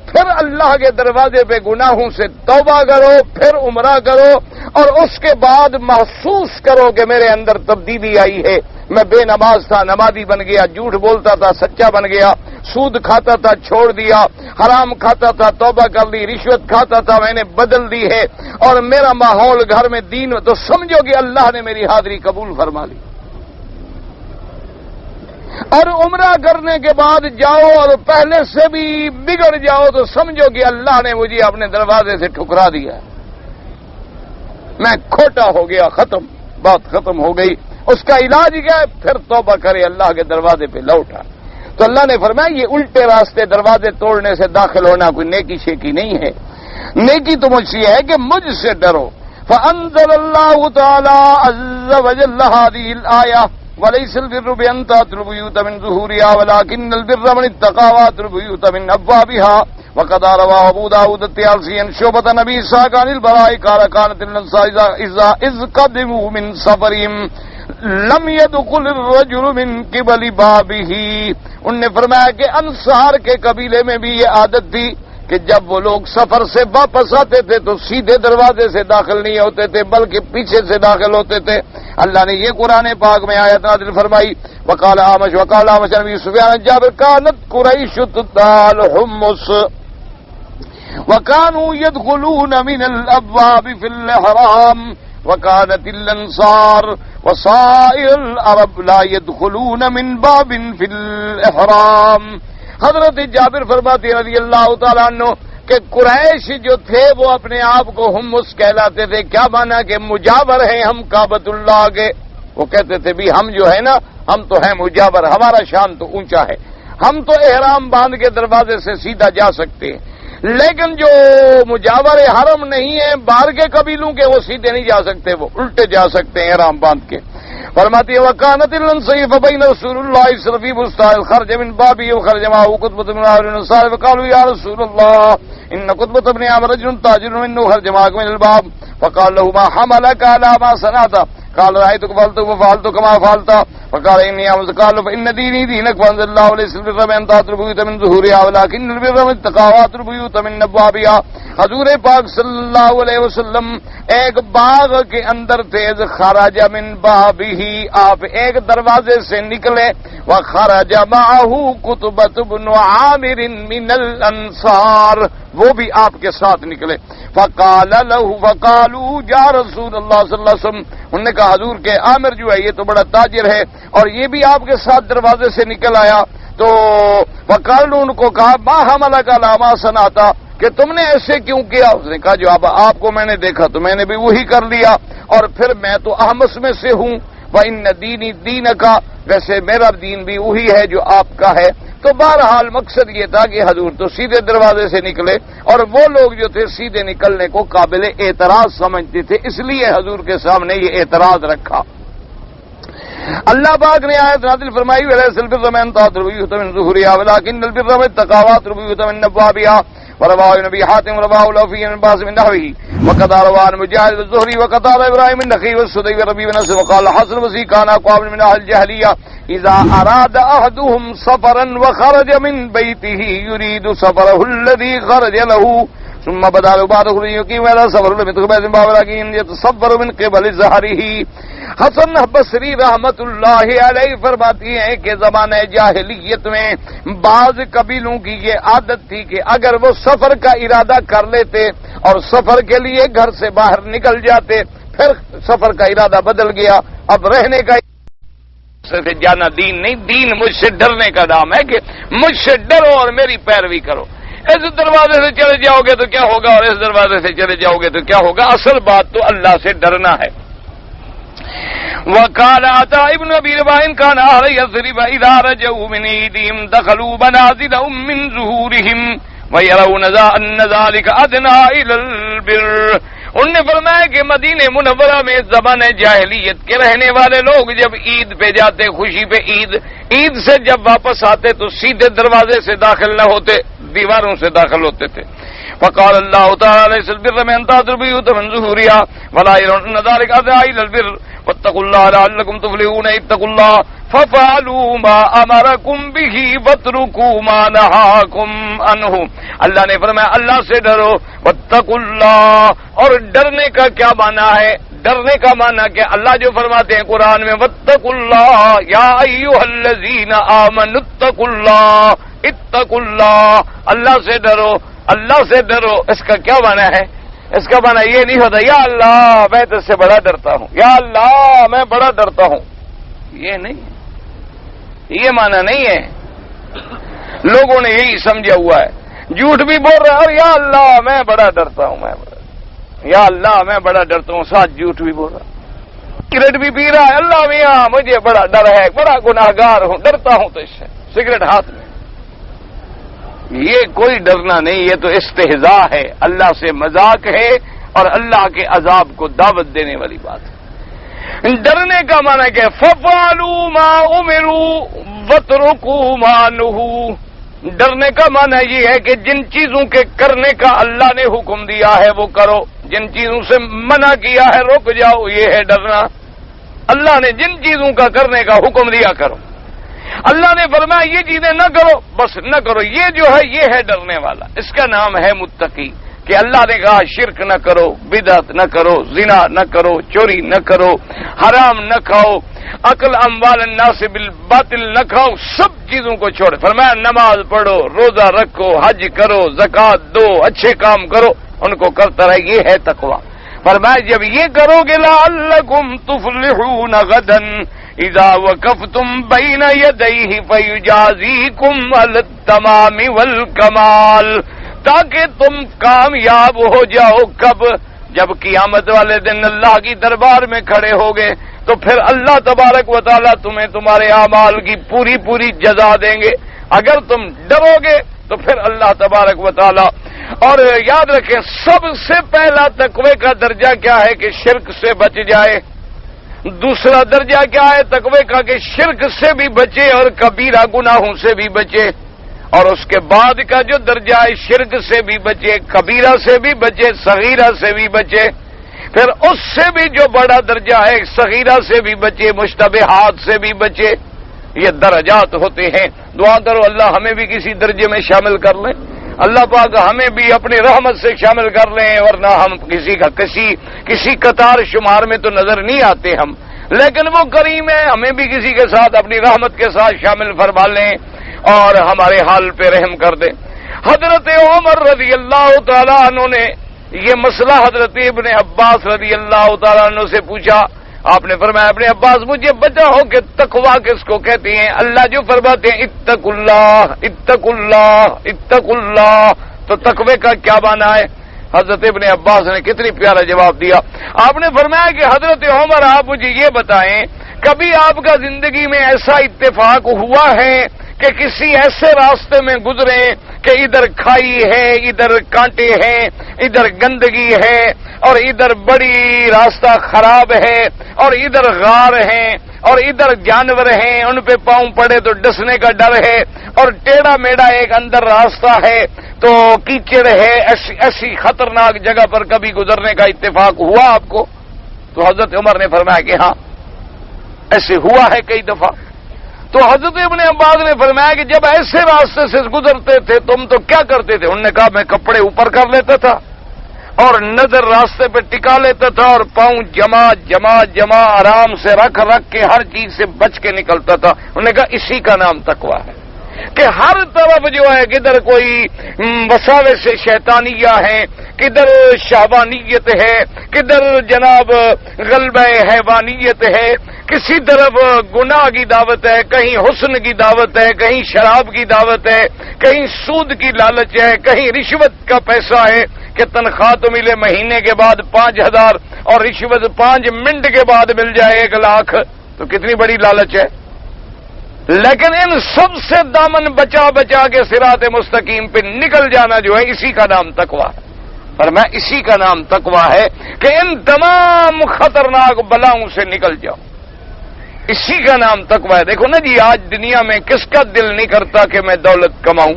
Speaker 1: پھر اللہ کے دروازے پہ گناہوں سے توبہ کرو، پھر عمرہ کرو، اور اس کے بعد محسوس کرو کہ میرے اندر تبدیلی آئی ہے. میں بے نماز تھا، نمازی بن گیا، جھوٹ بولتا تھا، سچا بن گیا، سود کھاتا تھا، چھوڑ دیا، حرام کھاتا تھا، توبہ کر لی، رشوت کھاتا تھا، میں نے بدل دی ہے، اور میرا ماحول گھر میں دین، تو سمجھو کہ اللہ نے میری حاضری قبول فرما لی. اور عمرہ کرنے کے بعد جاؤ اور پہلے سے بھی بگڑ جاؤ تو سمجھو کہ اللہ نے مجھے اپنے دروازے سے ٹھکرا دیا، میں کھوٹا ہو گیا، ختم، بات ختم ہو گئی. اس کا علاج کیا ہے؟ پھر توبہ کرے، اللہ کے دروازے پہ لوٹا. تو اللہ نے فرمایا یہ الٹے راستے دروازے توڑنے سے داخل ہونا کوئی نیکی شیکی نہیں ہے. نیکی تو مجھ سے ہے کہ مجھ سے ڈرو. فانزل اللہ تعالی عز وجل هذه الآیہ وَلَيْسَ الْبِرُّ بِأَن تَأْتُوا الْبُيُوتَ مِن ظُهُورِهَا وَلَكِنَّ الْبِرَّ مَنِ اتَّقَىٰ وَأَتَى الْبُيُوتَ مِنْ أَبْوَابِهَا. وَقَدْ رَوَى أَبُو دَاوُودَ الطَّيَالِسِيُّ عَنْ شُعْبَةَ عَنْ أَبِي إِسْحَاقَ عَنِ الْبَرَاءِ قَالَ كَانَتِ الْأَنصَارُ إِذْ قَدِمُوا مِنْ سَفَرِهِمْ لَمْ يَدْخُلِ الرَّجُلُ مِنْ قِبَلِ بَابِهِ. انہوں نے فرمایا کہ انصار کے قبیلے میں بھی یہ عادت تھی کہ جب وہ لوگ سفر سے واپس آتے تھے تو سیدھے دروازے سے داخل نہیں ہوتے تھے بلکہ پیچھے سے داخل ہوتے تھے. اللہ نے یہ قرآن پاک میں آیت نازل فرمائی. وقال اعمش نبی سفیان جابر كانت قریش تدعى الحمص وكانوا يدخلون من الابواب في الاحرام وكانت الانصار وصائر العرب لا يدخلون من باب في الاحرام. حضرت جابر فرماتے رضی اللہ تعالیٰ عنہ کہ قریش جو تھے وہ اپنے آپ کو حمص کہلاتے تھے. کیا مانا کہ مجاور ہیں ہم کعبۃ اللہ کے. وہ کہتے تھے بھی ہم جو ہے نا ہم تو ہیں مجاور، ہمارا شان تو اونچا ہے، ہم تو احرام باندھ کے دروازے سے سیدھا جا سکتے ہیں، لیکن جو مجاور حرم نہیں ہیں باہر کے قبیلوں کے وہ سیدھے نہیں جا سکتے، وہ الٹے جا سکتے ہیں احرام باندھ کے. فرماتی ہے وکانت الانصیف بین رسول اللہ صلی اللہ علیہ وسلم خرج من بابی وخرج معه قطبۃ بن عامر الانصاری فقالوا یا رسول اللہ ان قطبۃ بن عامر رجل تاجر منه خرج معك من الباب فقال له ما حملك على ما صنعت قال رأيتك فعلت كما فعلت فقال إني أعوذ قال فإن ديني دينك فأنزل الله ليس البر بأن تأتوا البيوت من ظهورها ولكن البر من اتقى وأتوا البيوت من أبوابها. حضور پاک صلی اللہ علیہ وسلم ایک باغ کے اندر تھے، خرج من بابہ، آپ ایک دروازے سے نکلے، وخرج معہ قطبۃ بن عامر من الانصار، وہ بھی آپ کے ساتھ نکلے، فقالوا یا رسول اللہ صلی اللہ علیہ وسلم، انہوں نے کہا حضور کے عامر جو ہے یہ تو بڑا تاجر ہے اور یہ بھی آپ کے ساتھ دروازے سے نکل آیا، تو وقالوا ان کو کہا ما حملک علی ما صنعت، کہ تم نے ایسے کیوں کیا؟ اس نے کہا جو آپ کو میں نے دیکھا تو میں نے بھی وہی کر لیا، اور پھر میں تو احمس میں سے ہوں، وَإِنَّ دِينِي دِينَكَ، ویسے میرا دین بھی وہی ہے جو آپ کا ہے۔ تو بہرحال مقصد یہ تھا کہ حضور تو سیدھے دروازے سے نکلے، اور وہ لوگ جو تھے سیدھے نکلنے کو قابل اعتراض سمجھتے تھے، اس لیے حضور کے سامنے یہ اعتراض رکھا۔ اللہ پاک نے آیت نازل فرمائی وَلَيْسَ الْبِرُّ بِأَن تَأْتُوا الْبُيُوتَ مِن ظُهُورِهَا وَلَكِنَّ الْبِرَّ مَنِ اتَّقَىٰ وَأَتَى الْبُيُوتَ مِنْ أَبْوَابِهَا، ورواه ابن ابي حاتم ورواه الاوفي بن باز من نحوه، وقد روى عن مجاهد الزهري وقتال ابراهيم النخعي والسدي والربيع بن انس، وقال حسن البصري كان اقوام من اهل الجاهليه اذا اراد احدهم سفرا وخرج من بيته يريد سفره الذي خرج له ثم بدا له بعد خروجه يقيم على سفر لم يتخبز باب لكن يتصفر من قبل ظهره۔ حسن بصری رحمت اللہ علیہ فرماتی ہیں کہ زمانہ جاہلیت میں بعض قبیلوں کی یہ عادت تھی کہ اگر وہ سفر کا ارادہ کر لیتے اور سفر کے لیے گھر سے باہر نکل جاتے، پھر سفر کا ارادہ بدل گیا، اب رہنے کا سے جانا دین نہیں، دین مجھ سے ڈرنے کا نام ہے کہ مجھ سے ڈرو اور میری پیروی کرو۔ اس دروازے سے چلے جاؤ گے تو کیا ہوگا اور اس دروازے سے چلے جاؤ گے تو کیا ہوگا؟ اصل بات تو اللہ سے ڈرنا ہے۔ وقال عطاء ابن ابي رباح كان اهل يثرب اذا رجعوا من عيدهم دخلوا منازلهم من ظهورهم ويرون ان ذلك ادنى الى البر۔ انہوں نے فرمایا کہ مدینہ منورہ میں زمانہ جاہلیت کے رہنے والے لوگ جب عید پہ جاتے، خوشی پہ عید سے جب واپس آتے تو سیدھے دروازے سے داخل نہ ہوتے، دیواروں سے داخل ہوتے تھے۔ فقال اللہ تعالی ليس البر بأن تأتوا البيوت من ظهورها ولا يرون ذلك أدنى إلى البر واتقوا الله لعلكم تفلحون۔ اتقوا الله ففعلوا ما أمركم به واتركوا ما نهاكم عنه۔ اللہ نے فرمایا اللہ سے ڈرو، واتقوا الله، اور ڈرنے کا کیا معنی ہے؟ ڈرنے کا معنی کہ اللہ جو فرماتے ہیں قرآن میں واتقوا الله یا ایھا الذین آمنوا اتقوا الله، اتقوا الله، اللہ سے ڈرو، اللہ سے ڈرو، اس کا کیا معنی ہے؟ اس کا معنی یہ نہیں ہوتا یا اللہ میں تجھ سے بڑا ڈرتا ہوں، یا اللہ میں بڑا ڈرتا ہوں، یہ نہیں، یہ معنی نہیں ہے۔ لوگوں نے یہی سمجھا ہوا ہے، جھوٹ بھی بول رہا ہے اور یا اللہ میں بڑا ڈرتا ہوں، یا اللہ میں بڑا ڈرتا ہوں، ساتھ جھوٹ بھی بول رہا ہے، سگریٹ بھی پی رہا ہے، اللہ میاں مجھے بڑا ڈر ہے، بڑا گناہگار ہوں، ڈرتا ہوں تو اس سے، سگریٹ ہاتھ میں، یہ کوئی ڈرنا نہیں، یہ تو استہزاء ہے، اللہ سے مذاق ہے اور اللہ کے عذاب کو دعوت دینے والی بات ہے۔ ڈرنے کا معنی کہ فَفَعَلُوا مَا أُمِرُوا وَاتْرُكُوا مَا نُهُوا، ڈرنے کا معنی یہ ہے کہ جن چیزوں کے کرنے کا اللہ نے حکم دیا ہے وہ کرو، جن چیزوں سے منع کیا ہے رک جاؤ، یہ ہے ڈرنا۔ اللہ نے جن چیزوں کا کرنے کا حکم دیا کرو، اللہ نے فرمایا یہ چیزیں نہ کرو، بس نہ کرو، یہ جو ہے یہ ہے ڈرنے والا، اس کا نام ہے متقی۔ کہ اللہ نے کہا شرک نہ کرو، بدعت نہ کرو، زنا نہ کرو، چوری نہ کرو، حرام نہ کھاؤ، عقل اموال الناس بالباطل نہ کھاؤ، سب چیزوں کو چھوڑ۔ فرمایا نماز پڑھو، روزہ رکھو، حج کرو، زکوٰۃ دو، اچھے کام کرو، ان کو کرتا رہے، یہ ہے تقویٰ۔ فرمایا جب یہ کرو گے لعلکم تفلحون غدا اذا وقفتم بین یدیہ فیجازیکم علی التمام والکمال، تاکہ تم کامیاب ہو جاؤ۔ کب؟ جب قیامت والے دن اللہ کی دربار میں کھڑے ہوگے تو پھر اللہ تبارک و تعالیٰ تمہیں تمہارے اعمال کی پوری پوری جزا دیں گے۔ اگر تم ڈرو گے تو پھر اللہ تبارک و تعالیٰ، اور یاد رکھیں سب سے پہلا تقوی کا درجہ کیا ہے کہ شرک سے بچ جائے، دوسرا درجہ کیا ہے تقوی کا کہ شرک سے بھی بچے اور کبیرہ گناہوں سے بھی بچے، اور اس کے بعد کا جو درجہ ہے شرک سے بھی بچے، کبیرہ سے بھی بچے، صغیرہ سے بھی بچے، پھر اس سے بھی جو بڑا درجہ ہے صغیرہ سے بھی بچے، مشتبہات سے بھی بچے۔ یہ درجات ہوتے ہیں۔ دعا کرو اللہ ہمیں بھی کسی درجے میں شامل کر لیں، اللہ پاک ہمیں بھی اپنی رحمت سے شامل کر لیں، ورنہ ہم کسی قطار شمار میں تو نظر نہیں آتے ہم، لیکن وہ کریم ہے، ہمیں بھی کسی کے ساتھ اپنی رحمت کے ساتھ شامل فرما لیں اور ہمارے حال پہ رحم کر دیں۔ حضرت عمر رضی اللہ تعالیٰ عنہ نے یہ مسئلہ حضرت ابن عباس رضی اللہ تعالیٰ عنہ سے پوچھا۔ آپ نے فرمایا ابن عباس مجھے بتاؤ کہ تقویٰ کس کو کہتے ہیں؟ اللہ جو فرماتے ہیں اتقوا اللہ اتقوا اللہ اتقوا اللہ، تو تقوی کا کیا معنی ہے؟ حضرت ابن عباس نے کتنی پیارا جواب دیا۔ آپ نے فرمایا کہ حضرت عمر آپ مجھے یہ بتائیں کبھی آپ کا زندگی میں ایسا اتفاق ہوا ہے کہ کسی ایسے راستے میں گزرے کہ ادھر کھائی ہے، ادھر کانٹے ہیں، ادھر گندگی ہے، اور ادھر بڑی راستہ خراب ہے، اور ادھر غار ہیں، اور ادھر جانور ہیں، ان پہ پاؤں پڑے تو ڈسنے کا ڈر ہے، اور ٹیڑھا میڑا ایک اندر راستہ ہے تو کیچڑ ہے، ایسی خطرناک جگہ پر کبھی گزرنے کا اتفاق ہوا آپ کو؟ تو حضرت عمر نے فرمایا کہ ہاں ایسے ہوا ہے کئی دفعہ۔ تو حضرت ابن عباس نے فرمایا کہ جب ایسے راستے سے گزرتے تھے تم تو کیا کرتے تھے؟ انہوں نے کہا میں کپڑے اوپر کر لیتا تھا اور نظر راستے پہ ٹکا لیتا تھا اور پاؤں جمع آرام سے رکھ کے ہر چیز سے بچ کے نکلتا تھا۔ انہوں نے کہا اسی کا نام تقویٰ ہے کہ ہر طرف جو ہے کدھر کوئی وساوس سے شیطانیہ ہیں، کدھر شہوانیت ہے، کدھر جناب غلبہ حیوانیت ہے، کسی طرف گناہ کی دعوت ہے، کہیں حسن کی دعوت ہے، کہیں شراب کی دعوت ہے، کہیں سود کی لالچ ہے، کہیں رشوت کا پیسہ ہے کہ تنخواہ تو ملے مہینے کے بعد 5000 اور رشوت 5 منٹ کے بعد مل جائے 1 لاکھ، تو کتنی بڑی لالچ ہے۔ لیکن ان سب سے دامن بچا کے صراط مستقیم پہ نکل جانا جو ہے اسی کا نام تقویٰ ہے۔ اور میں اسی کا نام تقویٰ ہے کہ ان تمام خطرناک بلاؤں سے نکل جاؤ، اسی کا نام تقویٰ ہے۔ دیکھو نا جی آج دنیا میں کس کا دل نہیں کرتا کہ میں دولت کماؤں؟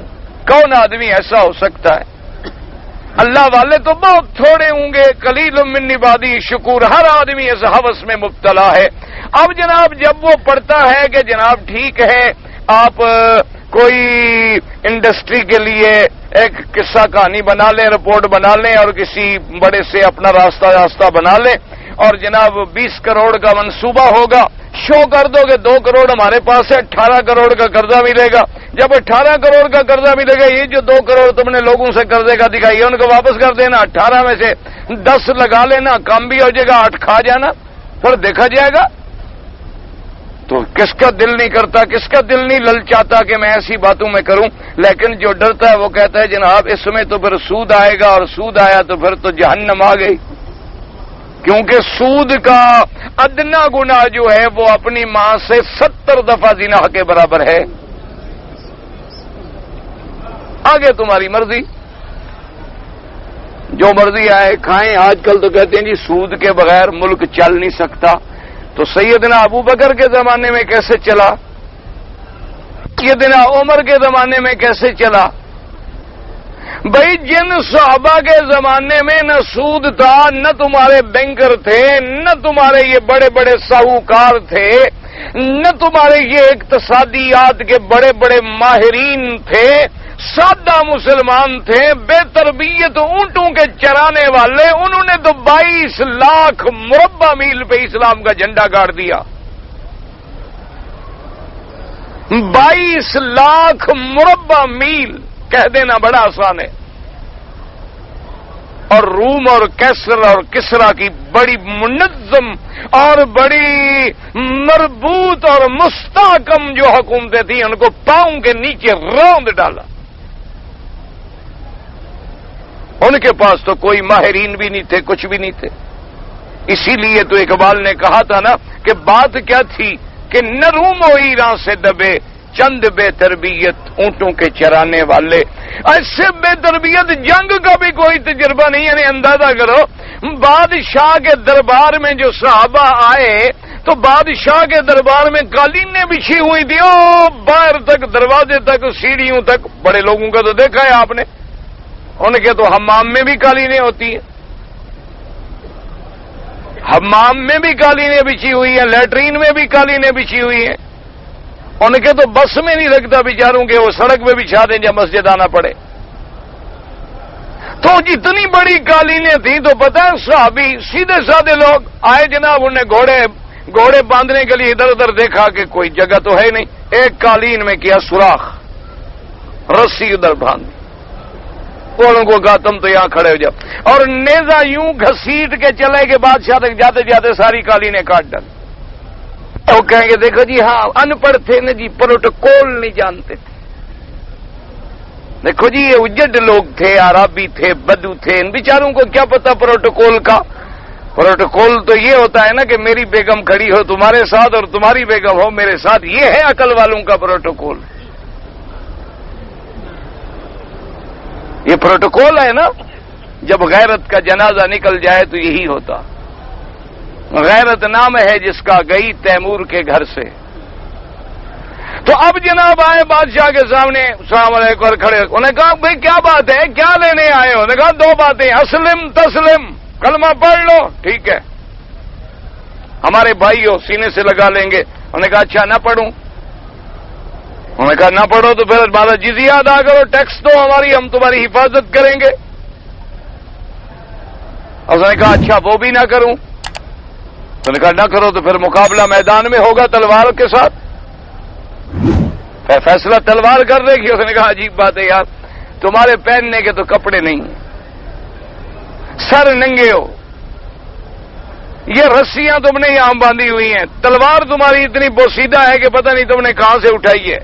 Speaker 1: کون آدمی ایسا ہو سکتا ہے؟ اللہ والے تو بہت تھوڑے ہوں گے، قلیل من عبادی شکور، ہر آدمی اس ہوس میں مبتلا ہے۔ اب جناب جب وہ پڑھتا ہے کہ جناب ٹھیک ہے آپ کوئی انڈسٹری کے لیے ایک قصہ کہانی بنا لیں، رپورٹ بنا لیں اور کسی بڑے سے اپنا راستہ بنا لیں اور جناب 20 کروڑ کا منصوبہ ہوگا، شو کر دو کہ 2 کروڑ ہمارے پاس ہے، 18 کروڑ کا قرضہ ملے گا۔ جب 18 کروڑ کا قرضہ ملے گا، یہ جو 2 کروڑ تم نے لوگوں سے قرضے کا دکھائی ہے ان کو واپس کر دینا، 18 میں سے 10 لگا لینا، کم بھی ہو جائے گا، 8 کھا جانا، پھر دیکھا جائے گا۔ تو کس کا دل نہیں کرتا، کس کا دل نہیں للچاتا کہ میں ایسی باتوں میں کروں؟ لیکن جو ڈرتا ہے وہ کہتا ہے جناب اس میں تو پھر سود آئے گا، اور سود آیا تو پھر تو جہنم آ گئی، کیونکہ سود کا ادنا گناہ جو ہے وہ اپنی ماں سے 70 دفعہ زنا کے برابر ہے۔ آگے تمہاری مرضی، جو مرضی آئے کھائیں۔ آج کل تو کہتے ہیں جی سود کے بغیر ملک چل نہیں سکتا، تو سیدنا ابو بکر کے زمانے میں کیسے چلا؟ سیدنا عمر کے زمانے میں کیسے چلا؟ بھائی جن صحابہ کے زمانے میں نہ سود تھا، نہ تمہارے بینکر تھے، نہ تمہارے یہ بڑے بڑے ساہوکار تھے، نہ تمہارے یہ اقتصادیات کے بڑے بڑے ماہرین تھے، سادہ مسلمان تھے، بے تربیت اونٹوں کے چرانے والے، انہوں نے تو 22 لاکھ مربع میل پہ اسلام کا جھنڈا گاڑ دیا۔ 22 لاکھ مربع میل کہہ دینا بڑا آسان ہے، اور روم اور کیسر اور کسرا کی بڑی منظم اور بڑی مربوط اور مستحکم جو حکومتیں تھیں ان کو پاؤں کے نیچے روند ڈالا۔ ان کے پاس تو کوئی ماہرین بھی نہیں تھے، کچھ بھی نہیں تھے۔ اسی لیے تو اقبال نے کہا تھا نا کہ بات کیا تھی کہ نہ روم و ایران سے دبے چند بے تربیت اونٹوں کے چرانے والے۔ ایسے بے تربیت جنگ کا بھی کوئی تجربہ نہیں، یعنی اندازہ کرو بادشاہ کے دربار میں جو صحابہ آئے تو بادشاہ کے دربار میں قالینیں بچھی ہوئی تھی، باہر تک، دروازے تک، سیڑھیوں تک۔ بڑے لوگوں کا تو دیکھا ہے آپ نے، ان کے تو حمام میں بھی قالینیں ہوتی ہیں، حمام میں بھی قالینیں بچھی ہوئی ہیں، لیٹرین میں بھی قالینیں بچھی ہوئی ہیں۔ ان کے تو بس میں نہیں لگتا بیچاروں کے وہ سڑک پہ بچھا دیں جب مسجد آنا پڑے۔ تو جتنی بڑی قالینیں تھیں تو پتہ ہے صحابی سیدھے سادے لوگ آئے جناب، انہیں گھوڑے باندھنے کے لیے ادھر ادھر دیکھا کہ کوئی جگہ تو ہے نہیں، ایک قالین میں کیا سوراخ، رسی ادھر باندھ، اور ان کو کہا تم تو یہاں کھڑے ہو جاؤ، اور نیزہ یوں گھسیٹ کے چلے کہ بادشاہ تک جاتے جاتے ساری قالینیں کاٹ ڈال۔ وہ کہیں گے دیکھو جی ہاں ان پڑھ تھے نا جی، پروٹوکول نہیں جانتے تھے۔ دیکھو جی یہ اجڑ لوگ تھے، عرابی تھے، بدو تھے، ان بیچاروں کو کیا پتا پروٹوکول کا۔ پروٹوکول تو یہ ہوتا ہے نا کہ میری بیگم کھڑی ہو تمہارے ساتھ اور تمہاری بیگم ہو میرے ساتھ، یہ ہے عقل والوں کا پروٹوکول۔ یہ پروٹوکول ہے نا، جب غیرت کا جنازہ نکل جائے تو یہی ہوتا۔ غیرت نام ہے جس کا گئی تیمور کے گھر سے۔ تو اب جناب آئے بادشاہ کے سامنے، السلام علیکم، اور کھڑے، انہوں نے کہا بھائی کیا بات ہے، کیا لینے آئے ہو؟ انہوں نے کہا دو باتیں، اسلم تسلم، کلمہ پڑھ لو، ٹھیک ہے ہمارے بھائی ہو، سینے سے لگا لیں گے۔ انہوں نے کہا اچھا نہ پڑھوں؟ انہوں نے کہا نہ پڑھو تو پھر ہمارا جزیہ ادا کرو، ٹیکس دو ہماری، ہم تمہاری حفاظت کریں گے۔ اور اس نے کہا اچھا وہ بھی نہ کروں؟ تو نے کہا نہ کرو تو پھر مقابلہ میدان میں ہوگا تلوار کے ساتھ، فیصلہ تلوار کر دے گی۔ اس نے کہا عجیب بات ہے یار، تمہارے پہننے کے تو کپڑے نہیں ہیں، سر ننگے ہو، یہ رسیاں تم نے یہاں باندھی ہوئی ہیں، تلوار تمہاری اتنی بوسیدہ ہے کہ پتہ نہیں تم نے کہاں سے اٹھائی ہے،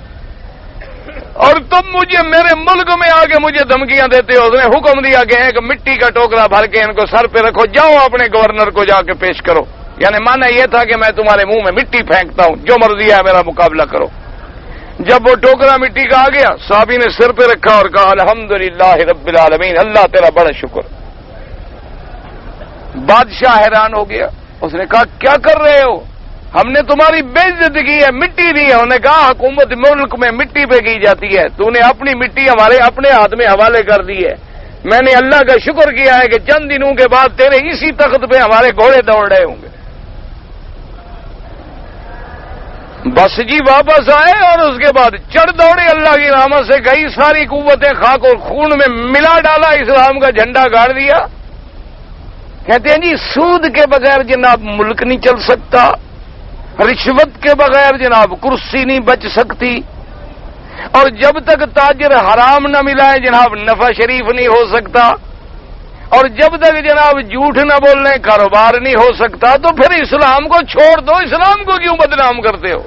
Speaker 1: اور تم مجھے میرے ملک میں آ کے مجھے دھمکیاں دیتے ہو۔ اس نے حکم دیا کہ ایک مٹی کا ٹوکرا بھر کے ان کو سر پہ رکھو، جاؤ اپنے گورنر کو جا کے پیش کرو۔ یعنی مانا یہ تھا کہ میں تمہارے منہ میں مٹی پھینکتا ہوں، جو مرضی ہے میرا مقابلہ کرو۔ جب وہ ٹوکرا مٹی کا آ گیا، صحابی نے سر پہ رکھا اور کہا الحمدللہ رب العالمین، اللہ تیرا بڑا شکر۔ بادشاہ حیران ہو گیا، اس نے کہا کیا کر رہے ہو؟ ہم نے تمہاری بے عزتی کی ہے، مٹی دی ہے۔ انہوں نے کہا حکومت ملک میں مٹی پہ کی جاتی ہے، تو نے اپنی مٹی ہمارے اپنے ہاتھ میں حوالے کر دی ہے۔ میں نے اللہ کا شکر کیا ہے کہ چند دنوں کے بعد تیرے اسی تخت پہ ہمارے گھوڑے دوڑ رہے ہوں گے۔ بس جی واپس آئے اور اس کے بعد چڑھ دوڑے، اللہ کی رحمت سے کئی ساری قوتیں خاک اور خون میں ملا ڈالا، اسلام کا جھنڈا گاڑ دیا۔ کہتے ہیں جی سود کے بغیر جناب ملک نہیں چل سکتا، رشوت کے بغیر جناب کرسی نہیں بچ سکتی، اور جب تک تاجر حرام نہ ملائے جناب نفع شریف نہیں ہو سکتا، اور جب تک جناب جھوٹ نہ بولنے کاروبار نہیں ہو سکتا، تو پھر اسلام کو چھوڑ دو، اسلام کو کیوں بدنام کرتے ہو؟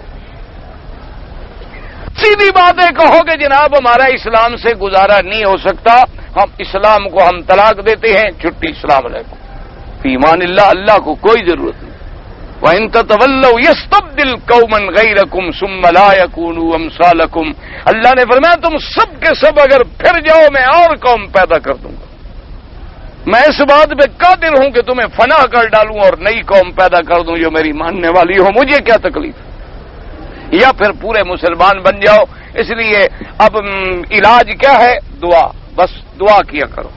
Speaker 1: سیدھی بات ہے، کہو کہ جناب ہمارا اسلام سے گزارا نہیں ہو سکتا، ہم اسلام کو ہم طلاق دیتے ہیں، چھٹی، السلام علیکم، فی ایمان اللہ، اللہ کو کوئی ضرورت نہیں۔ وَإِن تَتَوَلَّوْا يَسْتَبْدِلْ قَوْمًا غَيْرَكُمْ ثُمَّ لَا يَكُونُوا أَمْثَالَكُمْ، اللہ نے فرمایا تم سب کے سب اگر پھر جاؤ میں اور قوم پیدا کر دوں گا، میں اس بات پہ قادر ہوں کہ تمہیں فنا کر ڈالوں اور نئی قوم پیدا کر دوں جو میری ماننے والی ہو، مجھے کیا تکلیف، یا پھر پورے مسلمان بن جاؤ۔ اس لیے اب علاج کیا ہے؟ دعا، بس دعا کیا کرو۔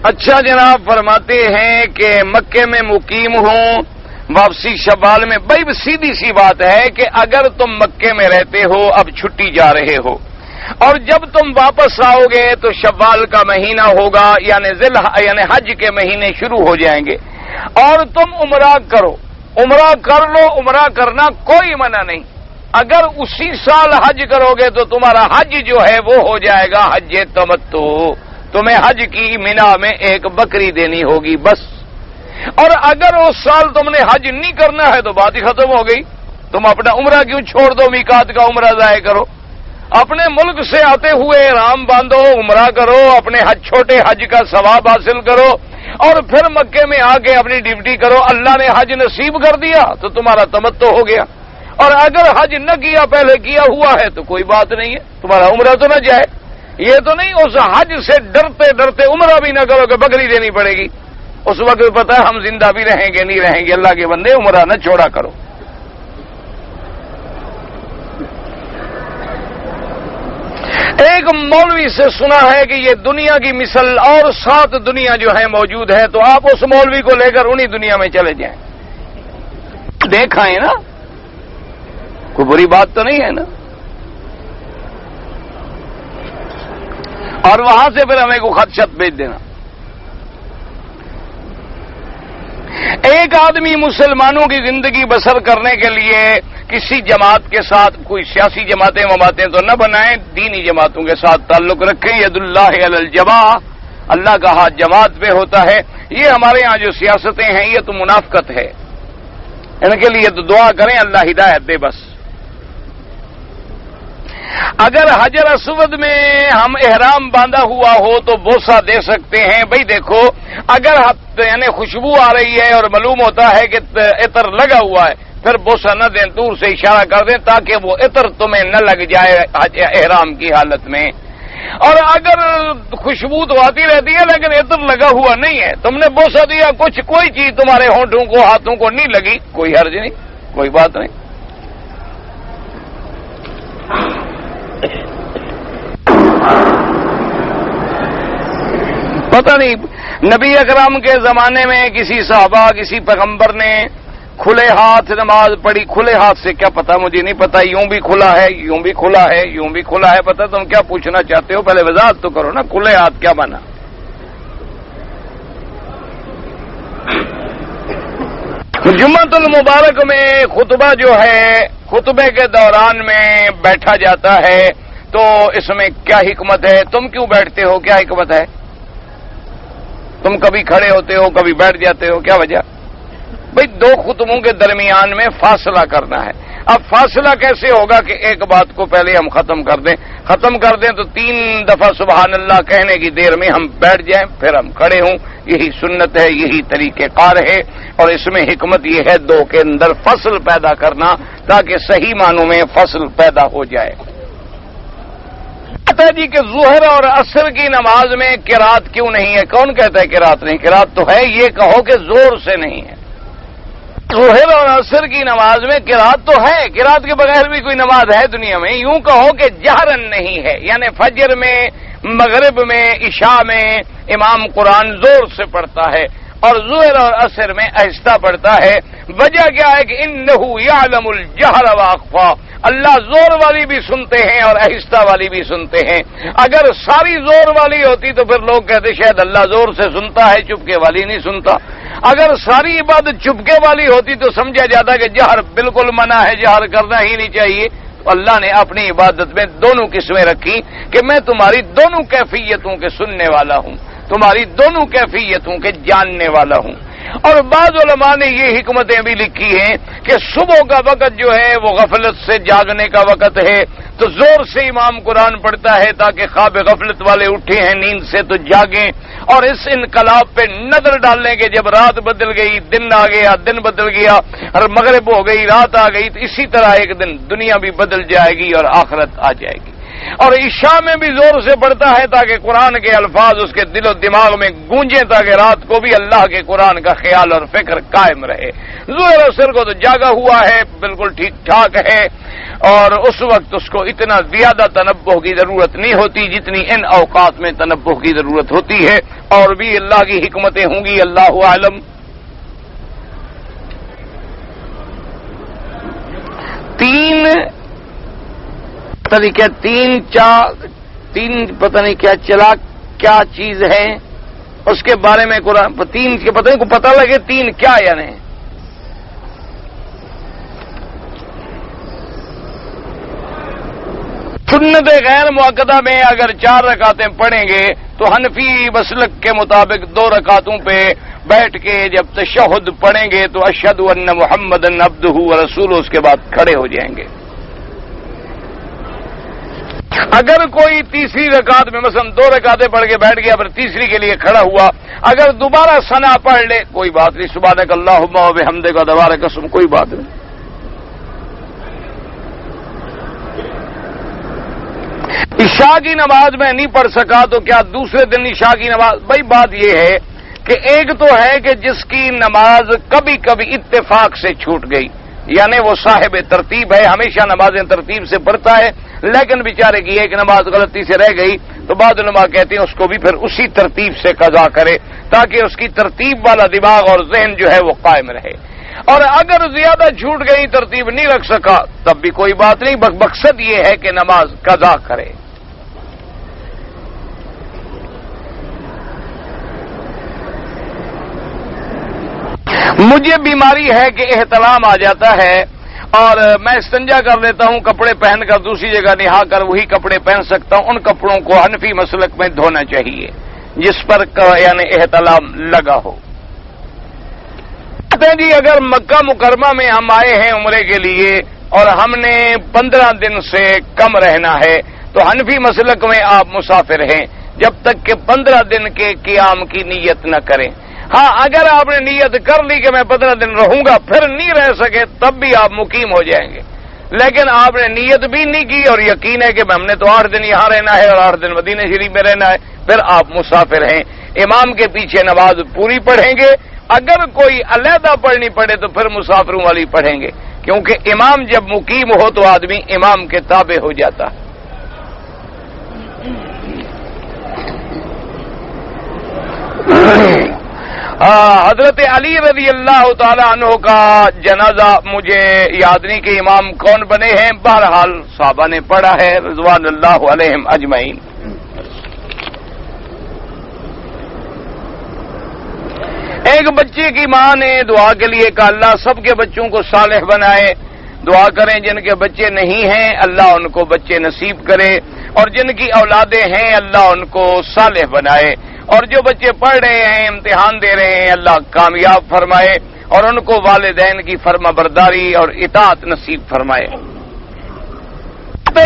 Speaker 1: اچھا جناب فرماتے ہیں کہ مکے میں مقیم ہوں، واپسی شوال میں، بھائی سیدھی سی بات ہے کہ اگر تم مکے میں رہتے ہو، اب چھٹی جا رہے ہو، اور جب تم واپس آؤ گے تو شوال کا مہینہ ہوگا، یعنی حج کے مہینے شروع ہو جائیں گے، اور تم عمرہ کرو، عمرہ کر لو، عمرہ کرنا کوئی منع نہیں۔ اگر اسی سال حج کرو گے تو تمہارا حج جو ہے وہ ہو جائے گا حج تمتع، تمہیں حج کی مینا میں ایک بکری دینی ہوگی بس۔ اور اگر اس سال تم نے حج نہیں کرنا ہے تو بات ہی ختم ہو گئی، تم اپنا عمرہ کیوں چھوڑ دو، میقات کا عمرہ ضائع کرو، اپنے ملک سے آتے ہوئے احرام باندھو، عمرہ کرو، اپنے چھوٹے حج کا ثواب حاصل کرو، اور پھر مکے میں آ کے اپنی ڈیوٹی کرو۔ اللہ نے حج نصیب کر دیا تو تمہارا تمتع ہو گیا، اور اگر حج نہ کیا، پہلے کیا ہوا ہے تو کوئی بات نہیں ہے، تمہارا عمرہ تو نہ جائے۔ یہ تو نہیں اس حج سے ڈرتے ڈرتے عمرہ بھی نہ کرو کہ بکری دینی پڑے گی، اس وقت پتہ ہے ہم زندہ بھی رہیں گے نہیں رہیں گے۔ اللہ کے بندے عمرہ نہ چھوڑا کرو۔ ایک مولوی سے سنا ہے کہ یہ دنیا کی مثل اور 7 دنیا جو ہیں موجود ہے، تو آپ اس مولوی کو لے کر انہی دنیا میں چلے جائیں، دیکھا ہے نا، کوئی بری بات تو نہیں ہے نا۔ اور وہاں سے پھر ہمیں کو خط شت بھیج دینا. ایک آدمی مسلمانوں کی زندگی بسر کرنے کے لیے کسی جماعت کے ساتھ کوئی سیاسی جماعتیں وماعتیں تو نہ بنائیں، دینی جماعتوں کے ساتھ تعلق رکھیں. ید اللہ علی الجماع، اللہ کا ہاتھ جماعت پہ ہوتا ہے. یہ ہمارے ہاں جو سیاستیں ہیں یہ تو منافقت ہے، ان کے لیے تو دعا کریں اللہ ہدایت دے بس. اگر حجر اسود میں ہم احرام باندھا ہوا ہو تو بوسہ دے سکتے ہیں. بھئی دیکھو، اگر یعنی خوشبو آ رہی ہے اور معلوم ہوتا ہے کہ عطر لگا ہوا ہے، پھر بوسہ نہ دیں، دور سے اشارہ کر دیں تاکہ وہ عطر تمہیں نہ لگ جائے احرام کی حالت میں. اور اگر خوشبو تو آتی رہتی ہے لیکن عطر لگا ہوا نہیں ہے، تم نے بوسہ دیا، کوئی چیز تمہارے ہونٹوں کو ہاتھوں کو نہیں لگی، کوئی حرج نہیں، کوئی بات نہیں. پتہ نہیں نبی اکرم کے زمانے میں کسی صحابہ کسی پیغمبر نے کھلے ہاتھ نماز پڑھی. کھلے ہاتھ سے کیا پتا، مجھے نہیں پتا. یوں بھی کھلا ہے، یوں بھی کھلا ہے، یوں بھی کھلا ہے. پتا تم کیا پوچھنا چاہتے ہو؟ پہلے وضاحت تو کرو نا، کھلے ہاتھ کیا بنا؟ جمعۃ المبارک میں خطبہ جو ہے، خطبے کے دوران میں بیٹھا جاتا ہے، تو اس میں کیا حکمت ہے؟ تم کیوں بیٹھتے ہو؟ کیا حکمت ہے؟ تم کبھی کھڑے ہوتے ہو، کبھی بیٹھ جاتے ہو، کیا وجہ؟ بھئی دو خطبوں کے درمیان میں فاصلہ کرنا ہے. اب فاصلہ کیسے ہوگا کہ ایک بات کو پہلے ہم ختم کر دیں تو 3 دفعہ سبحان اللہ کہنے کی دیر میں ہم بیٹھ جائیں، پھر ہم کھڑے ہوں. یہی سنت ہے، یہی طریقہ کار ہے. اور اس میں حکمت یہ ہے دو کے اندر فصل پیدا کرنا تاکہ صحیح معنوں میں فصل پیدا ہو جائے. کہتا ہے جی کہ ظہر اور عصر کی نماز میں قرات کیوں نہیں ہے؟ کون کہتا ہے قرات نہیں؟ قرات تو ہے، یہ کہو کہ زور سے نہیں ہے. ظہر اور عصر کی نماز میں قرات تو ہے، قرات کے بغیر بھی کوئی نماز ہے دنیا میں. یوں کہو کہ جہرن نہیں ہے، یعنی فجر میں، مغرب میں، عشاء میں امام قرآن زور سے پڑھتا ہے اور ظہر اور عصر میں آہستہ پڑھتا ہے. وجہ کیا ہے کہ انہ یعلم الجہر واخفا، اللہ زور والی بھی سنتے ہیں اور آہستہ والی بھی سنتے ہیں. اگر ساری زور والی ہوتی تو پھر لوگ کہتے شاید اللہ زور سے سنتا ہے، چپکے والی نہیں سنتا. اگر ساری عبادت چپکے والی ہوتی تو سمجھا جاتا کہ جہر بالکل منع ہے، جہر کرنا ہی نہیں چاہیے. اللہ نے اپنی عبادت میں دونوں قسمیں رکھی کہ میں تمہاری دونوں کیفیتوں کے سننے والا ہوں، تمہاری دونوں کیفیتوں کے جاننے والا ہوں. اور بعض علماء نے یہ حکمتیں بھی لکھی ہیں کہ صبح کا وقت جو ہے وہ غفلت سے جاگنے کا وقت ہے، تو زور سے امام قرآن پڑھتا ہے تاکہ خواب غفلت والے اٹھے ہیں نیند سے تو جاگیں. اور اس انقلاب پہ نظر ڈالنے کے جب رات بدل گئی، دن آ گیا، دن بدل گیا، اور مغرب ہو گئی، رات آ گئی، تو اسی طرح ایک دن دنیا بھی بدل جائے گی اور آخرت آ جائے گی. اور عشاء میں بھی زور سے پڑھتا ہے تاکہ قرآن کے الفاظ اس کے دل و دماغ میں گونجیں، تاکہ رات کو بھی اللہ کے قرآن کا خیال اور فکر قائم رہے. ظہر عصر کو تو جاگا ہوا ہے، بالکل ٹھیک ٹھاک ہے، اور اس وقت اس کو اتنا زیادہ تنبہ کی ضرورت نہیں ہوتی جتنی ان اوقات میں تنبہ کی ضرورت ہوتی ہے. اور بھی اللہ کی حکمتیں ہوں گی، اللہ عالم. پتہ نہیں کیا تین پتہ نہیں کیا چلا کیا چیز ہے اس کے بارے میں قرآن تین کے پتہ نہیں کو پتہ لگے تین کیا یعنی سنت غیر مؤکدہ میں اگر 4 رکعتیں پڑھیں گے تو حنفی مسلک کے مطابق 2 رکعتوں پہ بیٹھ کے جب تشہد پڑھیں گے تو اشہد ان محمدن عبدہ ورسولہ اس کے بعد کھڑے ہو جائیں گے. اگر کوئی تیسری رکعت میں مثلا 2 رکعتیں پڑھ کے بیٹھ گیا پھر تیسری کے لیے کھڑا ہوا، اگر دوبارہ ثنا پڑھ لے کوئی بات نہیں، سبحانک اللہم و بحمدک تبارک اسمک، کوئی بات نہیں. عشاء کی نماز میں نہیں پڑھ سکا تو کیا دوسرے دن عشاء کی نماز؟ بھائی بات یہ ہے کہ ایک تو ہے کہ جس کی نماز کبھی کبھی اتفاق سے چھوٹ گئی، یعنی وہ صاحب ترتیب ہے، ہمیشہ نمازیں ترتیب سے پڑھتا ہے، لیکن بیچارے کی ایک نماز غلطی سے رہ گئی تو بعض علماء کہتے ہیں اس کو بھی پھر اسی ترتیب سے قضا کرے تاکہ اس کی ترتیب والا دماغ اور ذہن جو ہے وہ قائم رہے. اور اگر زیادہ چھوٹ گئی، ترتیب نہیں رکھ سکا، تب بھی کوئی بات نہیں، مقصد یہ ہے کہ نماز قضا کرے. مجھے بیماری ہے کہ احتلام آ جاتا ہے اور میں استنجا کر لیتا ہوں کپڑے پہن کر دوسری جگہ نہا کر وہی کپڑے پہن سکتا ہوں، ان کپڑوں کو حنفی مسلک میں دھونا چاہیے جس پر یعنی احتلام لگا ہو۔ کہتے ہیں جی اگر مکہ مکرمہ میں ہم آئے ہیں عمرے کے لیے اور ہم نے 15 دن سے کم رہنا ہے تو حنفی مسلک میں آپ مسافر ہیں جب تک کہ 15 دن کے قیام کی نیت نہ کریں۔ ہاں اگر آپ نے نیت کر لی کہ میں 15 دن رہوں گا پھر نہیں رہ سکے تب بھی آپ مقیم ہو جائیں گے، لیکن آپ نے نیت بھی نہیں کی اور یقین ہے کہ ہم نے تو 8 دن یہاں رہنا ہے اور 8 دن مدینہ شریف میں رہنا ہے، پھر آپ مسافر ہیں، امام کے پیچھے نماز پوری پڑھیں گے۔ اگر کوئی علیحدہ پڑھنی پڑے تو پھر مسافروں والی پڑھیں گے، کیونکہ امام جب مقیم ہو تو آدمی امام کے تابع ہو جاتا ہے۔ حضرت علی رضی اللہ تعالی عنہ کا جنازہ مجھے یاد نہیں کہ امام کون بنے ہیں، بہرحال صحابہ نے پڑھا ہے رضوان اللہ علیہم اجمعین۔ ایک بچے کی ماں نے دعا کے لیے کہا اللہ سب کے بچوں کو صالح بنائے، دعا کریں جن کے بچے نہیں ہیں اللہ ان کو بچے نصیب کرے اور جن کی اولادیں ہیں اللہ ان کو صالح بنائے، اور جو بچے پڑھ رہے ہیں امتحان دے رہے ہیں اللہ کامیاب فرمائے اور ان کو والدین کی فرما برداری اور اطاعت نصیب فرمائے۔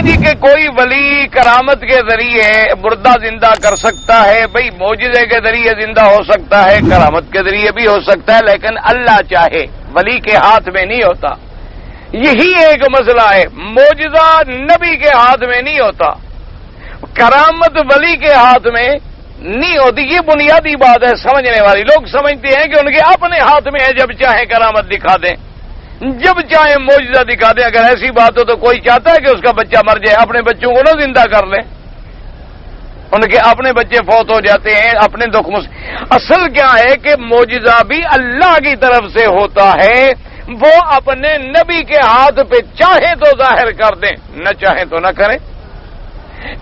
Speaker 1: جی کہ کوئی ولی کرامت کے ذریعے مردہ زندہ کر سکتا ہے، بھئی معجزے کے ذریعے زندہ ہو سکتا ہے، کرامت کے ذریعے بھی ہو سکتا ہے، لیکن اللہ چاہے، ولی کے ہاتھ میں نہیں ہوتا۔ یہی ایک مسئلہ ہے، معجزہ نبی کے ہاتھ میں نہیں ہوتا، کرامت ولی کے ہاتھ میں نہیں ہوتی۔ یہ بنیادی بات ہے سمجھنے والی، لوگ سمجھتے ہیں کہ ان کے اپنے ہاتھ میں ہے، جب چاہیں کرامت دکھا دیں، جب چاہیں معجزہ دکھا دیں۔ اگر ایسی بات ہو تو کوئی چاہتا ہے کہ اس کا بچہ مر جائے، اپنے بچوں کو نہ زندہ کر لیں، ان کے اپنے بچے فوت ہو جاتے ہیں، اپنے دکھ اصل کیا ہے کہ معجزہ بھی اللہ کی طرف سے ہوتا ہے، وہ اپنے نبی کے ہاتھ پہ چاہیں تو ظاہر کر دیں، نہ چاہیں تو نہ کریں۔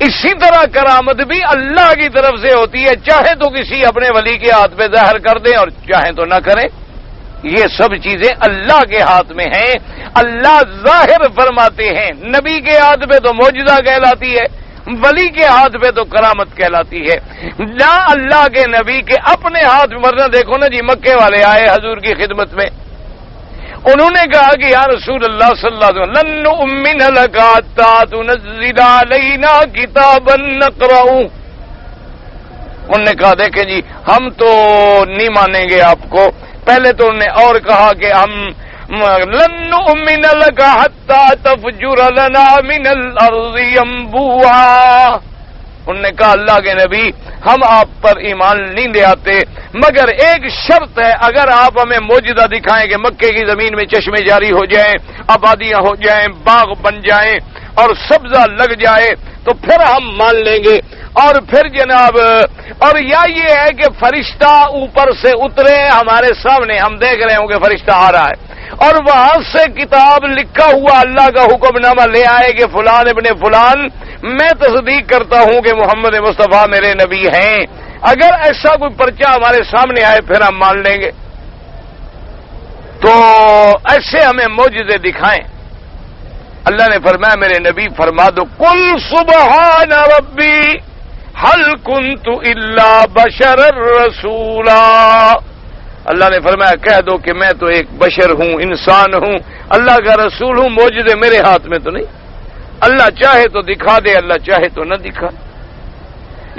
Speaker 1: اسی طرح کرامت بھی اللہ کی طرف سے ہوتی ہے، چاہے تو کسی اپنے ولی کے ہاتھ پہ ظاہر کر دیں اور چاہیں تو نہ کریں۔ یہ سب چیزیں اللہ کے ہاتھ میں ہیں، اللہ ظاہر فرماتے ہیں، نبی کے ہاتھ پہ تو معجزہ کہلاتی ہے، ولی کے ہاتھ پہ تو کرامت کہلاتی ہے۔ نہ اللہ کے نبی کے اپنے ہاتھ میں مرنا، دیکھو نا جی مکے والے آئے حضور کی خدمت میں، انہوں نے کہا کہ یا رسول اللہ صلی اللہ علیہ وسلم لن نؤمن لک حتی تنزل علینا کتابا نقرأ، انہوں نے کہا دیکھیں جی ہم تو نہیں مانیں گے آپ کو۔ پہلے تو انہوں نے اور کہا کہ ہم لن نؤمن لک حتی تفجر لنا من الارض ينبوعا، انہوں نے کہا اللہ کے نبی ہم آپ پر ایمان نہیں لے آتے مگر ایک شرط ہے، اگر آپ ہمیں معجزہ دکھائیں کہ مکے کی زمین میں چشمے جاری ہو جائیں، آبادیاں ہو جائیں، باغ بن جائیں اور سبزہ لگ جائے تو پھر ہم مان لیں گے۔ اور پھر جناب اور یا یہ ہے کہ فرشتہ اوپر سے اترے ہمارے سامنے، ہم دیکھ رہے ہوں کہ فرشتہ آ رہا ہے اور وہاں سے کتاب لکھا ہوا اللہ کا حکم نامہ لے آئے کہ فلان ابن فلان میں تصدیق کرتا ہوں کہ محمد مصطفیٰ میرے نبی ہیں۔ اگر ایسا کوئی پرچہ ہمارے سامنے آئے پھر ہم مان لیں گے۔ تو ایسے ہمیں معجزے دکھائیں۔ اللہ نے فرمایا میرے نبی فرما دو قل سبحان ربی هل كنت الا بشر رسولا، اللہ نے فرمایا کہہ دو کہ میں تو ایک بشر ہوں، انسان ہوں، اللہ کا رسول ہوں، معجزے میرے ہاتھ میں تو نہیں، اللہ چاہے تو دکھا دے، اللہ چاہے تو نہ دکھا۔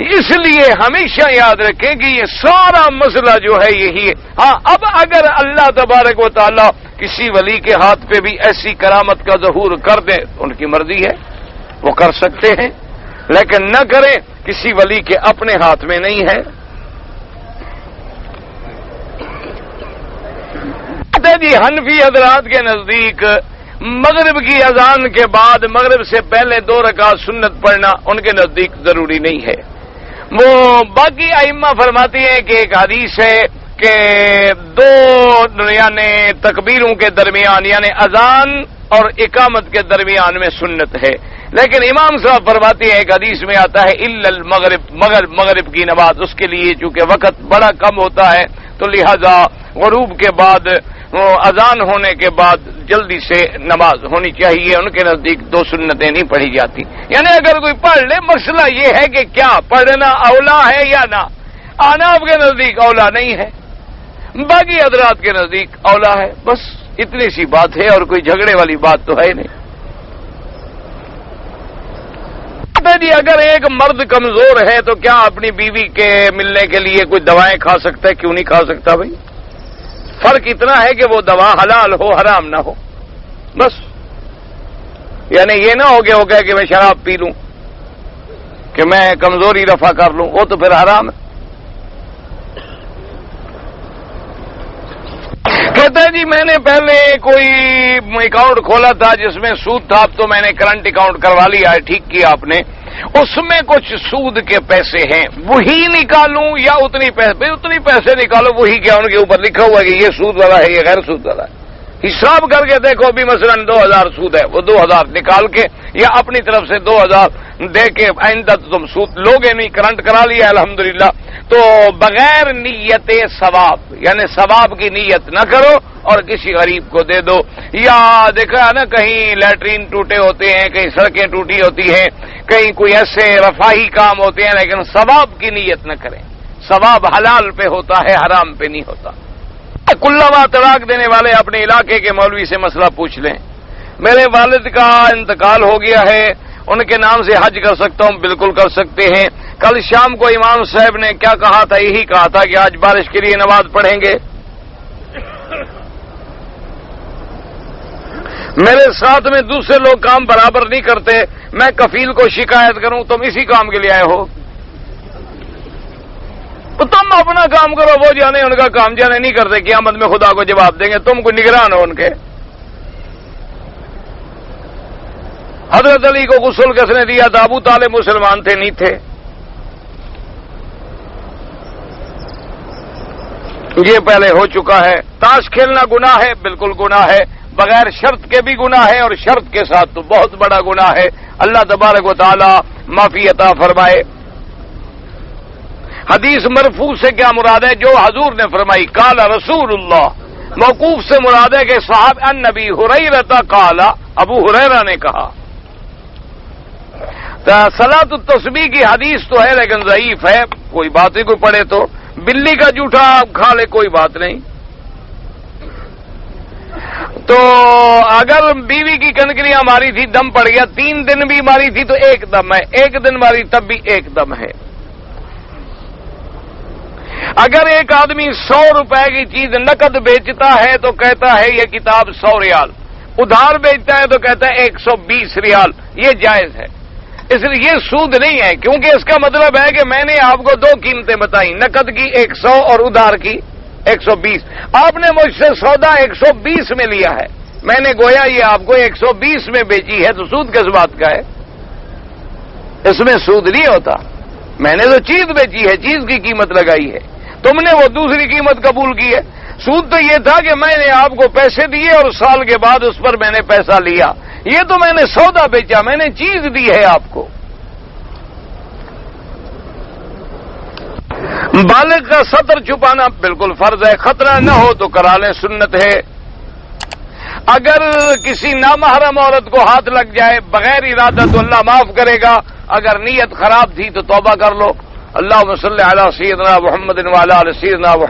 Speaker 1: اس لیے ہمیشہ یاد رکھیں کہ یہ سارا مسئلہ جو ہے یہی ہے۔ ہاں اب اگر اللہ تبارک و تعالی کسی ولی کے ہاتھ پہ بھی ایسی کرامت کا ظہور کر دیں ان کی مرضی ہے، وہ کر سکتے ہیں، لیکن نہ کریں، کسی ولی کے اپنے ہاتھ میں نہیں ہے۔ جی حنفی حضرات کے نزدیک مغرب کی اذان کے بعد مغرب سے پہلے 2 رکعت سنت پڑھنا ان کے نزدیک ضروری نہیں ہے۔ وہ باقی ائمہ فرماتی ہیں کہ ایک حدیث ہے کہ 2 یعنی تکبیروں کے درمیان یعنی اذان اور اقامت کے درمیان میں سنت ہے، لیکن امام صاحب فرماتے ہیں ایک حدیث میں آتا ہے الا المغرب، مغرب کی نماز، اس کے لیے چونکہ وقت بڑا کم ہوتا ہے تو لہذا
Speaker 2: غروب کے بعد اذان ہونے کے بعد جلدی سے نماز ہونی چاہیے. ان کے نزدیک 2 سنتیں نہیں پڑھی جاتی. یعنی اگر کوئی پڑھ لے، مسئلہ یہ ہے کہ کیا پڑھنا اولا ہے یا نہ. احناف کے نزدیک اولا نہیں ہے، باقی حضرات کے نزدیک اولا ہے. بس اتنی سی بات ہے اور کوئی جھگڑے والی بات تو ہے نہیں. جی اگر ایک مرد کمزور ہے تو کیا اپنی بیوی کے ملنے کے لیے کوئی دوائیں کھا سکتا ہے؟ کیوں نہیں کھا سکتا بھائی؟ فرق اتنا ہے کہ وہ دوا حلال ہو، حرام نہ ہو. بس یعنی یہ نہ ہو گیا کہ میں شراب پی لوں، کہ میں کمزوری رفع کر لوں، وہ تو پھر حرام ہے. کہتا ہے جی میں نے پہلے کوئی اکاؤنٹ کھولا تھا جس میں سود تھا، اب تو میں نے کرنٹ اکاؤنٹ کروا لیا ہے. ٹھیک کیا آپ نے. اس میں کچھ سود کے پیسے ہیں، وہی نکالوں یا اتنی پیسے؟ بھائی اتنی پیسے نکالو. وہی کیا ان کے اوپر لکھا ہوا ہے کہ یہ سود والا ہے، یہ غیر سود والا ہے. حساب کر کے دیکھو. ابھی مثلا 2000 سود ہے، وہ 2000 نکال کے یا اپنی طرف سے 2000 دے کے آئندہ تم سود لوگے نہیں. کرنٹ کرا لیا الحمدللہ. تو بغیر نیت ثواب، یعنی ثواب کی نیت نہ کرو اور کسی غریب کو دے دو. یا دیکھا نا کہیں لیٹرین ٹوٹے ہوتے ہیں، کہیں سڑکیں ٹوٹی ہوتی ہیں، کہیں کوئی ایسے رفاہی کام ہوتے ہیں، لیکن ثواب کی نیت نہ کریں. ثواب حلال پہ ہوتا ہے، حرام پہ نہیں ہوتا. کلّما طلاق دینے والے اپنے علاقے کے مولوی سے مسئلہ پوچھ لیں. میرے والد کا انتقال ہو گیا ہے، ان کے نام سے حج کر سکتا ہوں؟ بالکل کر سکتے ہیں. کل شام کو امام صاحب نے کیا کہا تھا؟ یہی کہا تھا کہ آج بارش کے لیے نماز پڑھیں گے. میرے ساتھ میں دوسرے لوگ کام برابر نہیں کرتے، میں کفیل کو شکایت کروں تم اسی کام کے لیے آئے ہو؟ تو تم اپنا کام کرو، وہ جانے ان کا کام. جانے نہیں کرتے، قیامت میں خدا کو جواب دیں گے. تم کو نگران ہو ان کے. حضرت علی کو غسل کس نے دیا تھا؟ ابو طالب مسلمان تھے نہیں تھے؟ یہ پہلے ہو چکا ہے. تاش کھیلنا گناہ ہے؟ بالکل گناہ ہے. بغیر شرط کے بھی گناہ ہے اور شرط کے ساتھ تو بہت بڑا گناہ ہے. اللہ تبارک و تعالی معافی عطا فرمائے. حدیث مرفوع سے کیا مراد ہے؟ جو حضور نے فرمائی قال رسول اللہ. موقوف سے مراد ہے کہ صاحب النبی ہریرہ قال، ابو ہریرہ نے کہا. صلاۃ التسبیح کی حدیث تو ہے لیکن ضعیف ہے. کوئی بات ہی کوئی پڑھے تو بلی کا جھوٹا کھا لے کوئی بات نہیں. تو اگر بیوی کی کنکریاں ماری تھی، دم پڑ گیا، 3 دن بھی ماری تھی تو 1 دم ہے، 1 دن ماری تب بھی 1 دم ہے. اگر ایک آدمی 100 روپے کی چیز نقد بیچتا ہے تو کہتا ہے یہ کتاب 100 ریال، ادھار بیچتا ہے تو کہتا ہے 120 ریال. یہ جائز ہے، اس لیے یہ سود نہیں ہے، کیونکہ اس کا مطلب ہے کہ میں نے آپ کو 2 قیمتیں بتائیں، نقد کی 100 اور ادھار کی 120. آپ نے مجھ سے سودا 120 میں لیا ہے، میں نے گویا یہ آپ کو 120 میں بیچی ہے، تو سود کس بات کا ہے؟ اس میں سود نہیں ہوتا. میں نے تو چیز بیچی ہے، چیز کی قیمت لگائی ہے، تم نے وہ دوسری قیمت قبول کی ہے. سود تو یہ تھا کہ میں نے آپ کو پیسے دیے اور سال کے بعد اس پر میں نے پیسہ لیا. یہ تو میں نے سودا بیچا، میں نے چیز دی ہے آپ کو. بالغ کا سطر چھپانا بالکل فرض ہے. خطرہ نہ ہو تو کرا لیں، سنت ہے. اگر کسی نامحرم عورت کو ہاتھ لگ جائے بغیر ارادہ تو اللہ معاف کرے گا. اگر نیت خراب تھی تو توبہ کر لو. اللہم صلی علی سیدنا محمد وعلی آل سیدنا محمد.